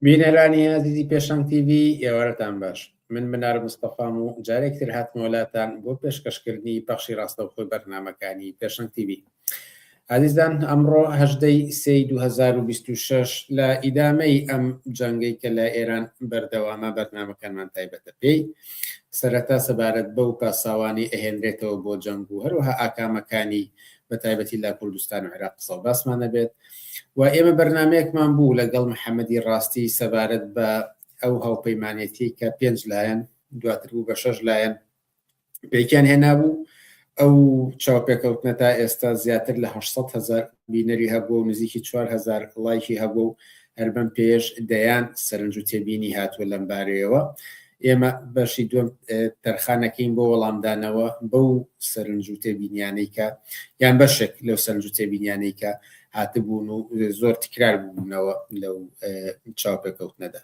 بینەرانی عزیزی پێشەنگ تیڤ ئێوارەتان باش. من منار مستەفام و جارێکتر هاتمەوەلاتان بۆ پێشکەشکردنی پەخشی ڕاستەوخۆی بەرنامەکانی پێشەنگ تیڤ. عزیزان ئەمڕۆ 2026 لە ئیدامەی ئەم جەنگەی کە لە ئێران بەردەوامە بەرنامەکانمان تایبەتە پێی سەرەتا سەبارەت بەو پاساوانی ئەهێنرێتەوە بۆ جەنگ و هەروەها ئاکامەکانی بە تایبەتی لە کوردستان و عێراق قسە و باسمانە بێت و ئێمە بەرنمەیەکمان بوو لەگەڵ محەممەدی ڕاستی سەبارەت بە ئەو هاوپەیمانێتی کە 5 لایەن دواتر بوو بە 6 لایەن پێکیان هێنابوو. ئەو چاوپێکەوتنە تا ئێستا زیاتر لە 800,000 بینەری هەبوو و نزیکی 4,000 لایکی هەبوو و هەربەم پێش دەیان سەرنج و تێبینی هاتووە لەم بارەیەوە. ئێمە بەشی دوم تەرخانەکەین بۆ وەڵامدانەوە بەو سەرنج و تێبینیانەی کە یان بەشێک لەو سەرنج و تێبینیانەی کە هاتبوون و زۆر تکرار بوونەوە لەو چاوپێکەوتنەدا.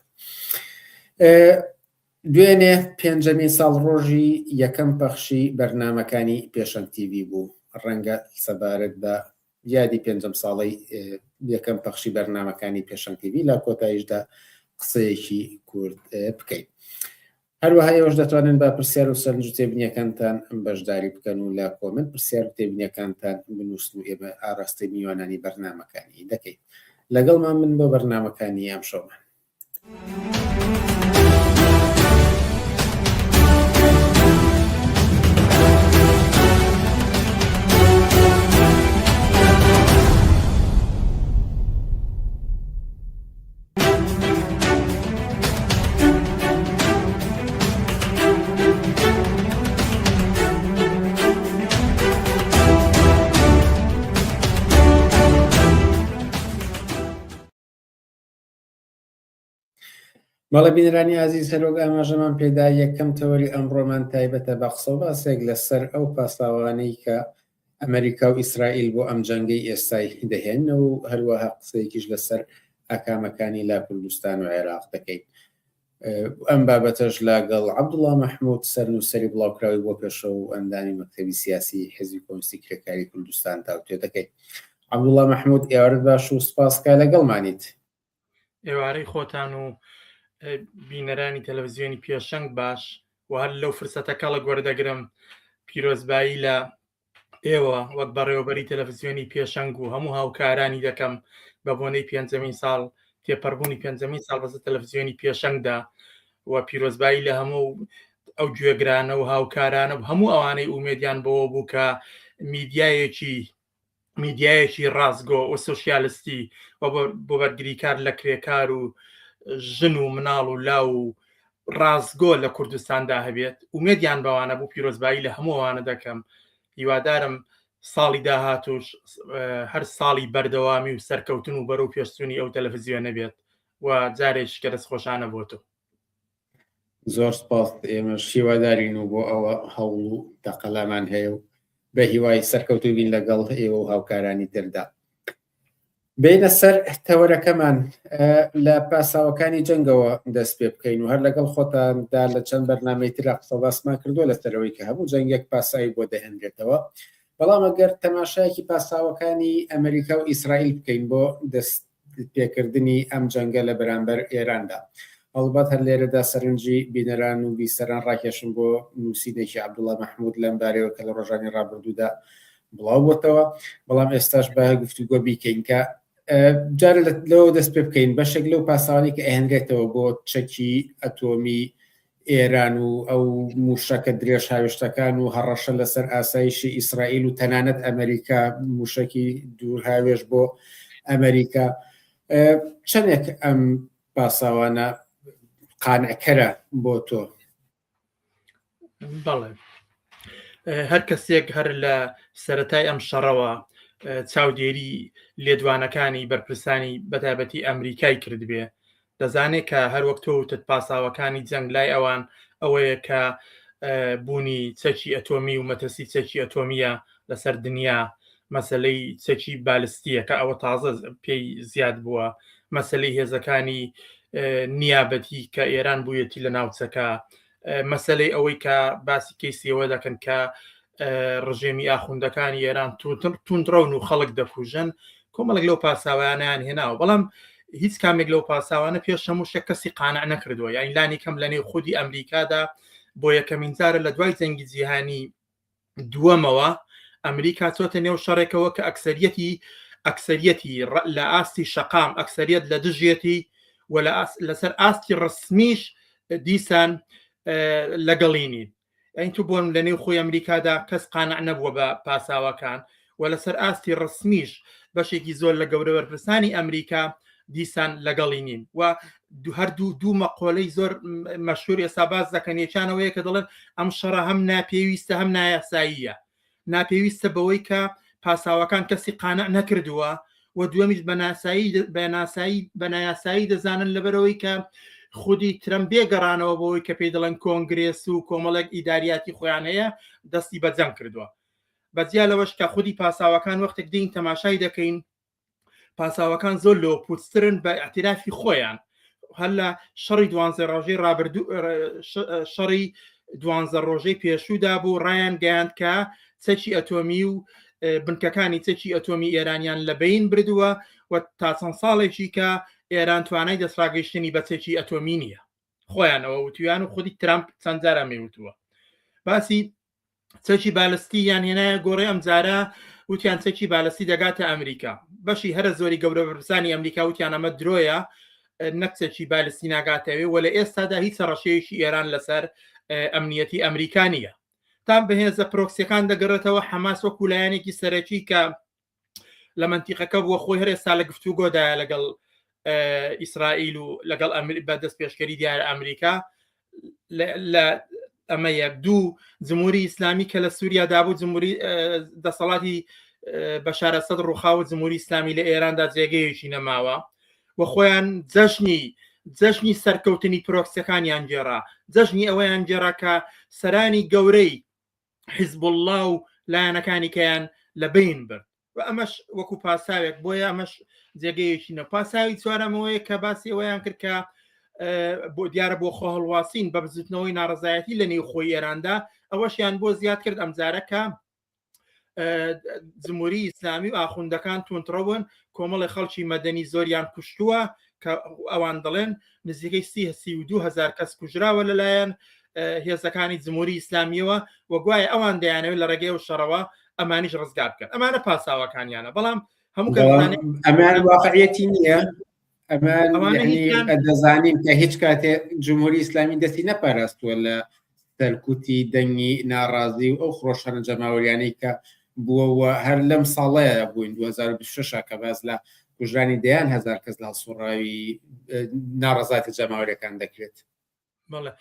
دوێنێ پێنجەمین ساڵ ڕۆژی یەکەم پەخشی بەرنامەکانی پێشەنگ تیڤ بوو. ڕەنگە سەبارەت بە یادی پێنجەم ساڵی یەکەم پەخشی بەرنامەکانی پێشەنگ تیڤ لە کۆتاییشدا قسەیەکی کورد بکەین. هەروەها ئێوەش دەتوانن بە پرسیار و سەرنج و تێبینیەکانتان بەشداری بکەن و لە کۆمنت پرسیار و تێبینیەکانتان بنووسن و ئێمە ئاڕاستی میوانانی بەرنامەکانی دەکەین. لەگەڵمان من بۆ بەرنامەکانی ئەم شەومان. مەڵە بینەرانی عزیز هەرۆک ئاماژەمان پێدا یەکەم تەوەری ئەمڕۆمان تایبەتە بە قسە و باسێک لەسەر ئەو پاساوانەی کە ئەمریکا و ئیسرائیل بۆ ئەم جەنگەی ئێستای دەهێنەوە و هەروەها قسەیەکیش لەسەر ئاکامەکانی لا کوردستان و عێراق دەکەین. ئەم بابەتەش لەگەڵ عەبدوڵڵا مەحموود سەرنووسەری بڵاوکراوی بۆ پێشەوە و ئەندامی مەکتەبی سیاسی حیزبی کۆمونیستی کرێکاری کوردستان تاوتێ دەکەین. عەبدوڵڵا مەحموود ئێوارەت باش و سوپاس کە لەگەڵمانیت. ئێوارەی خۆتان و بینەرانی تەلەڤیزیۆنی پێشەنگ باش و هەر لەو فرسەتەکە لە گوەردەگرم پیرۆزبایی لە ئێوە وەک بەڕێوەبەری تەلەڤیزیۆنی پێشەنگ و هەموو هاوکارانی دەکەم بە بۆنەی پێنجەمین ساڵ تێپەڕبوونی پێنجەمین ساڵ بەسەر تەلەڤیزیۆنی پێشەنگدا و پیرۆزبایی لە هەموو ئەو گوێگرانە و هاوکارانە و هەموو ئەوانەی ئومێدیان بەوە بوو کە میدیایەکی ڕاستگۆ و سۆشیالیستی و بۆ بەرگریکار لە کرێکار و ژن و مناڵ و لاو و ڕاستگۆ لە کوردستاندا هەبێت ئومێدیان بەوانە بوو. پیرۆزبایی لە هەموو ئەوانە دەکەم. هیوادارم ساڵی داهاتوش هەر ساڵی بەردەوامی و سەرکەوتن و بەرەو پێشچوونی ئەو تەلەڤیزیۆنە بێت و جارێک کە دەستخۆشانە بۆ تۆ. زۆر سپاس. ئێمەش هیوادارین و بۆ ئەوە هەوڵ و تەقەلامان هەیە و بە هیوای سەرکەوتوو بین لەگەڵ ئێوە و هاوکارانی تردا. بینە سەر تەوەرەکەمان لە پاساوەکانی جەنگەوە دەست پێ بکەین و هەر لەگەڵ خۆتاندا لە چەند بەرنامەی ترا قسە و باسمان کردووە لەسەرەوەی کە هەموو جەنگێک پاسایی بۆ دەهێنرێتەوە. بەڵام ئەگەر تەماشایەکی پاساوەکانی ئەمریکا و ئیسرائیل بکەین بۆ دەست پێکردنی ئەم جەنگە لە بەرامبەر ئێراندا، هەڵبەت هەر لێرەدا سەرنجی بینەران و بیسەران ڕاکێشن بۆ نووسینێکی عەبدوڵڵا مەحموود لەم بارەیەوە کە لە ڕۆژانی ڕابردوودا بڵاو بۆتەوە. بەڵام ئێستاش بە گفتوگۆ بیکەین کە جارە لەوە دەست پێ بکەین بەشێک لەو پاساوانی کە ئەهێنرێتەوە بۆ چەکی ئەتۆمی ئێران و ئەو موشەکە درێژ هاوێشتەکان و هەڕەشە لەسەر ئاسایشی ئیسرائیل و تەنانەت ئەمریکا موشەکی دوور هاوێش بۆ ئەمریکا. چەندێک ئەم پاساوانە قانعکەرە بۆ تۆ؟ بەڵێ، هەر کەسێک هەر لە سەرەتای ئەم شەڕەوە چاودێری لێدوانەکانی بەرپرسانی بەتابەتی ئەمریکای کردبێ دەزانێت کە هەر وەک تۆ وتت پاساوەکانی جەنگ لای ئەوان ئەوەیە کە بوونی چەکی ئەتۆمی و مەترسی چەکی ئەتۆمیە لەسەر دنیا، مەسەلەی چەکی بالستیە کە ئەوە تازە پێی زیاد بووە، مەسەلەی هێزەکانی نیابەتی کە ئێران بوویەتی لە ناوچەکە، مەسەلەی ئەوەی کە باسی کەیسیەوە دەکەن کە ڕژێمی ئاخوندەکانی ئێران توندڕەون و خەڵک دەکوژن، کۆمەڵک لەو پاساوانیان هێناوە. بەڵام هیچ کامێک لەو پاساوانە پێش هەموو شتێک کەسی قانع نەکردووە، یعنی لانی کەم لە نێو خودی ئەمریکادا بۆ یەکەمین جارە لە دوای جەنگی جیهانی دووەمەوە ئەمریکا چۆتە نێو شەڕێکەوە کە ئەکسەریەتی لە ئاستی شەقام ئەکسەریەت لە دژێتی و لەسەر ئاستی ڕسمیش دیسان لەگەڵینی ئەین تو بۆن لە نێو خۆی ئەمریکادا کەس قانع نەبووە بە پاساوەکان و لەسەر ئاستی ڕسمیش بەشێکی زۆر لە گەورە بەرپرسانی ئەمریکا دیسان لەگەڵی نین و هەردوو دوو مەقۆلەی زۆر مەشهور ئێستا باز دەکەن یەکیانەوەیە کە دەڵێن ئەم شەڕە هەم ناپێویستە هەم نایاساییە، ناپێویستە بەوەی کە پاساوەکان کەسی قانع نەکردووە و دووەمیش بە نایاسایی دەزانن لەبەرەوەی کە خودی ترەمپ بێگەڕانەوە بەوەی کە پێی دەڵێن کۆنگرێس و کۆمەڵێک ئیداریاتی خۆیان هەیە دەستی بە جەنگ کردووە. بەجیا لەوەش کە خودی پاساوەکان وەختێک دین تەماشای دەکەین پاساوەکان زۆر لۆ پوچترن بە ئاعترافی خۆیان هەر لە شەڕی 12 ڕۆژەی شەڕی 12 ڕۆژەی پێشوودا بوو ڕایان گەیاند کە چەکی ئەتۆمی و بنکەکانی چەکی ئەتۆمی ئێرانیان لە بین بردووە و تا چەند ساڵێکی کە ئێران توانای دەسڕاگەیشتنی بە چەکی ئەتۆمی نییە خۆیانەوە وتویان و خودی ترامپ چەند جارە مێوتووە باسی چەکی بالستییان هێنایە گۆڕێ ئەم جارە وتیان چەکی بالستی دەگاتە ئەمریکا بەشی هەرە زۆری گەورە بەرپرسانی ئەمریکا وتیان ئەمە درۆیە نەکچەکی بالستی ناگاتەوێ و لە ئێستادا هیچ ڕەشەیەکی ئێران لەسەر ئەمنیەتی ئەمریکانیە تام بەهێزە پرۆکسیەکان دەگەڕێتەوە حەماس وەکو لایەنێکی سەرەکی کە لە منتیقەکە بووە خۆی هەر ئێستا لە گفتوگۆدایە لەگەڵ ئیسرائیل و لەگەڵ بە دەست پێشکەری دیارە ئەمریکا لە ئەمە یەک دوو جمهوری ئیسلامی کە لە سووریا بوو جمهوری دەسەڵاتی بەشار ئەسەد ڕووخاوە جمهوری ئیسلامی لە ئێراندا جێگەیەکی نەماوە و خۆیان جەژنی سەرکەوتنی پرۆکسیەکانیان گێڕا جەژنی ئەوەیان گێڕا کە سەرانی گەورەی حیزب الله و لایەنەکانی کەیان لە بین برد و ئەمەش وەکو پاساوێک بۆیە ئەمەش جێگەیەکی نە پاساوی چوارەمەوەیە کە باسی ئەوەیان کرد کە بۆ دیارە بۆ خۆ هەڵواسین بە بزوتنەوەی ناڕزایەتی لە نێو خۆی ئێراندا ئەوەشیان بۆ زیاد کرد ئەمجارەکە جمهوری ئیسلامی و ئاخوندەکان تونتڕەون کۆمەڵی خەڵکی مەدەنی زۆریان کوشتووە کە ئەوان دەڵێن نزیکەی 32,000 کەس کوژراوە لەلایەن هێزەکانی جمهوری ئیسلامیەوە و گوایە ئەوان دەیانەوێت لە ڕێگەی و شەڕەوە ئەمانیش ڕزگار بکەن ئەمانە پاساوەکانیانە بەڵام هەموو ئەمان واقعیەتی نییە ئەمان دەزانین کە هیچ کاتێ جمهوری ئیسلامی دەستی نەپاراستووە لە سەرکوتی دەنگی ناڕازی و ئەو خڕۆشەنە جەماوەریانەی کە بووەوە هەر لەم ساڵەیە بووین 2026 کە باز لە کوژرانی دەیان هەزار کەس لە هەڵسوڕاوی ناڕەزاتی جەماوەریەکان دەکرێت بەڵێ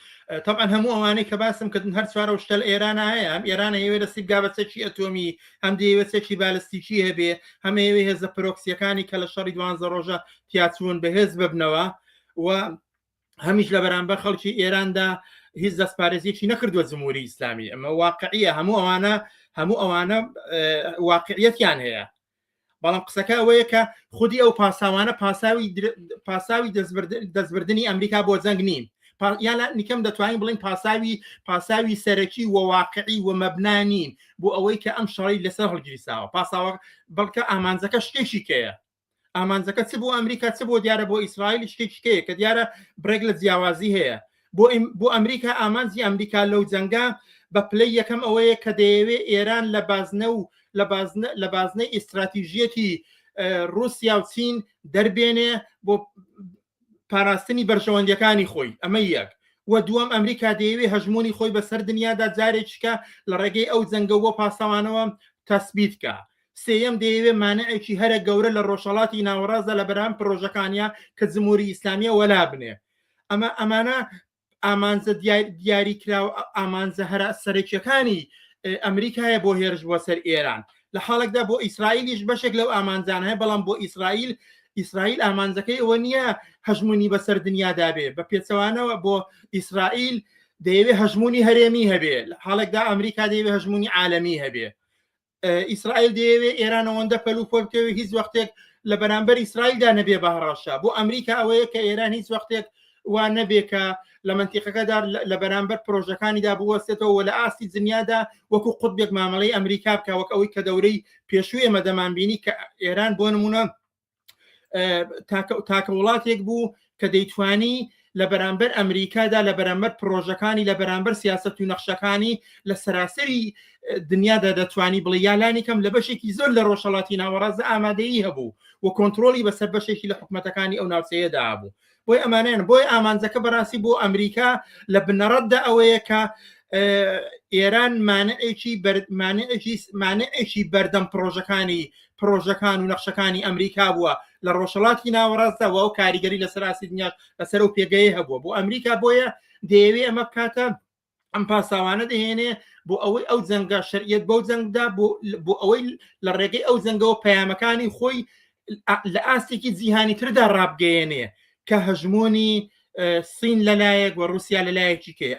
طبعاً هەموو ئەوانەی کە باسم کردن هەر چوارە و شتە ئێرانە هەیە ئەم ئێرانە ئێوێ دەستی بگا بە چەکی ئەتۆمی هەم دەیەوێت چەکی بالستیکی هەبێ هەمە ئێوێ هێزە پرۆکسیەکانی کە لە شەڕی 12 ڕۆژە پیاچوون بەهێز ببنەوە و هەمیش لە بەرامبەر خەڵکی ئێراندا هیچ دەستپارێزیەکی نەکردووە جمهوری ئیسلامی ئەمە واقعیە هەموو ئەوانە واقعیەتیان هەیە بەڵام قسەکە ئەوەیە کە خودی ئەو پاساوانە پاساوی دەستبردنی ئەمریکا بۆ جەنگ نین یان نیکەم دەتوانین بڵین پاساوی سەرەکی و واقعی و مەبنانین بۆ ئەوەی کە ئەم شەڕی لەسەر هەڵگیریساوە پاساوە بەڵکە ئامانجەکە شتێکی کەیە ئامانجەکە چ بۆ ئەمریکا چ بۆ دیارە بۆ ئیسرائیل شتێکی کەیە کە دیارە برێک لە جیاوازی هەیە بۆ ئەمریکا ئامانجی ئەمریکا لەو جەنگا بە پلەی یەکەم ئەوەیە کە دەیەوێت ئێران لە بازنەی ئیستراتیژیەتی رووسیا و چین دەربێنێ بۆ پاراستنی بەرژەوەندەکانی خۆی ئەمە یەک و دووەم ئەمریکا دەیەوێت هەژمۆنی خۆی بەسەر دنیادا جارێکیکە لە ڕێگەی ئەو جەنگە بۆ پاسەوانەوە تەسبیتکە سێیەم دەیەوێت مانعێکی هەرە گەورە لە ڕۆژهەڵاتی ناوەڕاستدا لە بەرام پرۆژەکانیا کە جمهوری ئیسلامیە وەلا بنێ ئەمانە ئامانجە دیاریکراوە ئامانجە هەرە سەرەکیەکانی ئەمریکایە بۆ هێرش بۆ سەر ئێران لە حاڵێکدا بۆ ئیسرائیلیش بەشێک لەو ئامانجان هەیە بەڵام بۆ ئیسرائیل ئامانجەکەی ئەوە نییە هەژمونی بەسەر دنیادا بێ بە پێچەوانەوە بۆ ئیسرائیل دەیەوێت هەژمونی هەرێمی هەبێ حاڵێکدا ئەمریکا دەیەوێت هەژمونی عالەمی هەبێ ئیسرائیل دەیەوێت ئێران ئەوەندە پەلوپۆلکەوێت هیچ وەختێک لە بەرامبەر ئیسرائیلدا نەبێ بە هەڕەشە بۆ ئەمریکا ئەوەیە کە ئێران هیچ وەختێک وا نەبێ کە لە منتیقەکەدا لە بەرامبەر پرۆژەکانیدا بوەستێتەوە لە ئاستی دنیادا وەکو قوتبێک مامەڵەی ئەمریکا بکە وەک ئەوەی کە دەورەی پێشووی ئێمە دەمانبینی کە ئێران بۆ نمونە تاکە وڵاتێک بوو کە دەیتوانی لە بەرامبەر ئەمریکادا لە بەرامبەر پرۆژەکانی لە بەرامبەر سیاست و نەخشەکانی لە سەراسەری دنیادا دەتوانی بڵێ یالانی کەم لە بەشێکی زۆر لە ڕۆژهەڵاتی ناوەڕاستدا ئامادەیی هەبوو و کۆنتترۆلی بەسەر بەشێکی لە حکوومەتەکانی ئەو ناوچەیەدا بوو. بۆی ئەمانیان بۆی ئامانجەکە بەڕاستی بۆ ئەمریکا لە بنەڕەتدا ئەوەیە کە ئێران مانعێکی بەردەم پرۆژەکان و نەخشەکانی ئەمریکا بووە لە ڕۆژهەڵاتی ناوەڕاستدا و ئەو کاریگەری لە سەراسی دنیا لەسەر و پێگەی هەبووە بۆ ئەمریکا. بۆیە دەیەوێ ئەمە بکاتە ئەم پاساوانە دەهێنێ بۆ ئەوەی ئەو جەنگە شەریعەت بەو جەنگدا بۆ ئەوەی لە ڕێگەی ئەو جەنگەوە پەیامەکانی خۆی لە ئاستێکی جیهانی تردا ڕابگەیەنێ کە هەژمۆنی سین لەلایەک و رووسیا لەلایەکی کێ.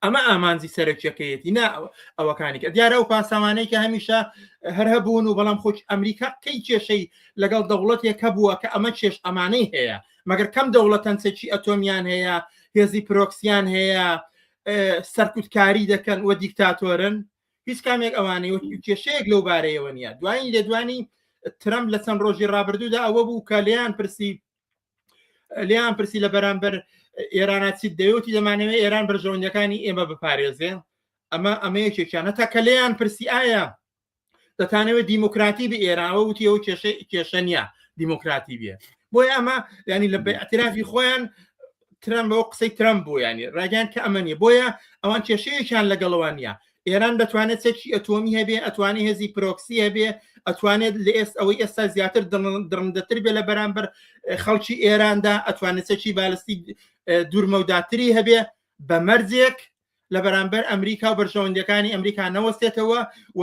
ئەمە ئامانجی سەرەکیەکەیەتی نا ئەوەکانی کە دیارە ئەو پاسەوانەی کە هەمیشە هەر هەبوون و بەڵام خۆی ئەمریکا کەی کێشەی لەگەڵ دەوڵەتێک هەبووە کە ئەمە کێش ئەمانەی هەیە مەگەر کەم دەوڵەتەنچێکی ئەتۆمیان هەیە هێزی پرۆکسیان هەیە سەرکوتکاری دەکەن وە دیکتاتۆرن هیچ کامێک ئەوانەی کێشەیەک لەو بارەیەوە نییە. دوایی لێدوانی ترەمپ لە چەند ڕۆژی ڕابردوودا ئەوە بوو کە لیان پرسی لە بەرامبەر ئێراناچیت دەیوتی دەمانەوێت ئێران بەرژەوەندەکانی ئێمە بپارێزێ. ئەمە یەکێکیانە تا کە لیان پرسی ئایا دەتانەوێت دیموکراتی بە ئێرانەوە وتی ئەو کێشە نیە دیموکراتی بێ. بۆیە ئەمە ینی لە بەعترافی خۆیان ترەمپ بەوە قسەی ترەمپ بوو ینی ڕاگەیان کە ئەمە نیە. بۆیە ئەوان کێشەیەکیان لەگەڵەوە نیە. ئێران دەتوانێت چەکی ئەتۆمی هەبێ ئەتوانێت هێزی پرۆکسی هەبێ ئەتوانێت لە ئەوەی ئێستا زیاتر درندەتر بێ لە بەرامبەر خەڵکی ئێراندا ئەتوانێت چەکی بالستی دوورمەوداتری هەبێ بە مەرجێک لە بەرامبەر ئەمریکا و بەرژەوەندەکانی ئەمریکا نەوەستێتەوە و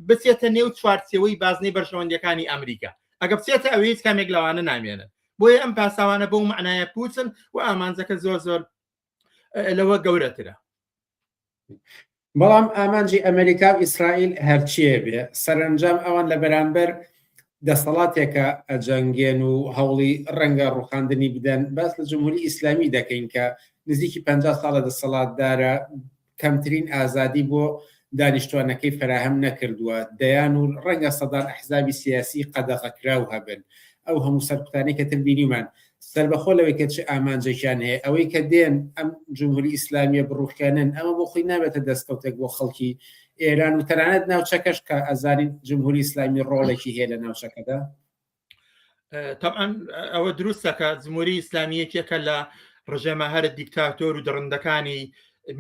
بچێتە نێو چوارچێوەی بازنەی بەرژەوەندەکانی ئەمریکا. ئەگە بچێتە ئەوەی هیچ کامێک لەوانە نامێنن. بۆیە ئەم پاساوانە بەو معنایە پوچن و ئامانجەکە زۆر لەوە گەورەترە. بەڵام ئامانجی ئەمریکا و ئیسرائیل هەرچیە بێ سەرنجام ئەوان لە بەرامبەر دەسەڵاتێکە ئەجەنگێن و هەوڵی ڕەنگە ڕوخاندنی بدەن باس لە جمهوری ئیسلامی دەکەین کە نزیکی 50 ساڵە دەسەڵاتدارە کەمترین ئازادی بۆ دانیشتوانەکەی فراهەم نەکردووە دەیان و ڕەنگە سەدان ئەحزابی سیاسی قەدەغەکراو هەبن. ئەو هەموو سەرکوتانەی کە تر بینیمان سەربەخۆ لەوەی کە چ ئامانجێکیان هەیە ئەوەی کە دێن ئەم جمهوری ئیسلامیە بڕوخکانن ئەمە بۆ خۆی نابێتە دەستکەوتێک بۆ خەڵکی ئێران و تەنانەت ناوچەکەش کە ئەزانین جمهوری ئیسلامی ڕۆڵێکی هەیە لە ناوچەکەدا. طبعا ئەوە دروستەکە جمهوری ئیسلامیەکێکە لە ڕژێمە هەر دیکتاتۆر و درندەکانی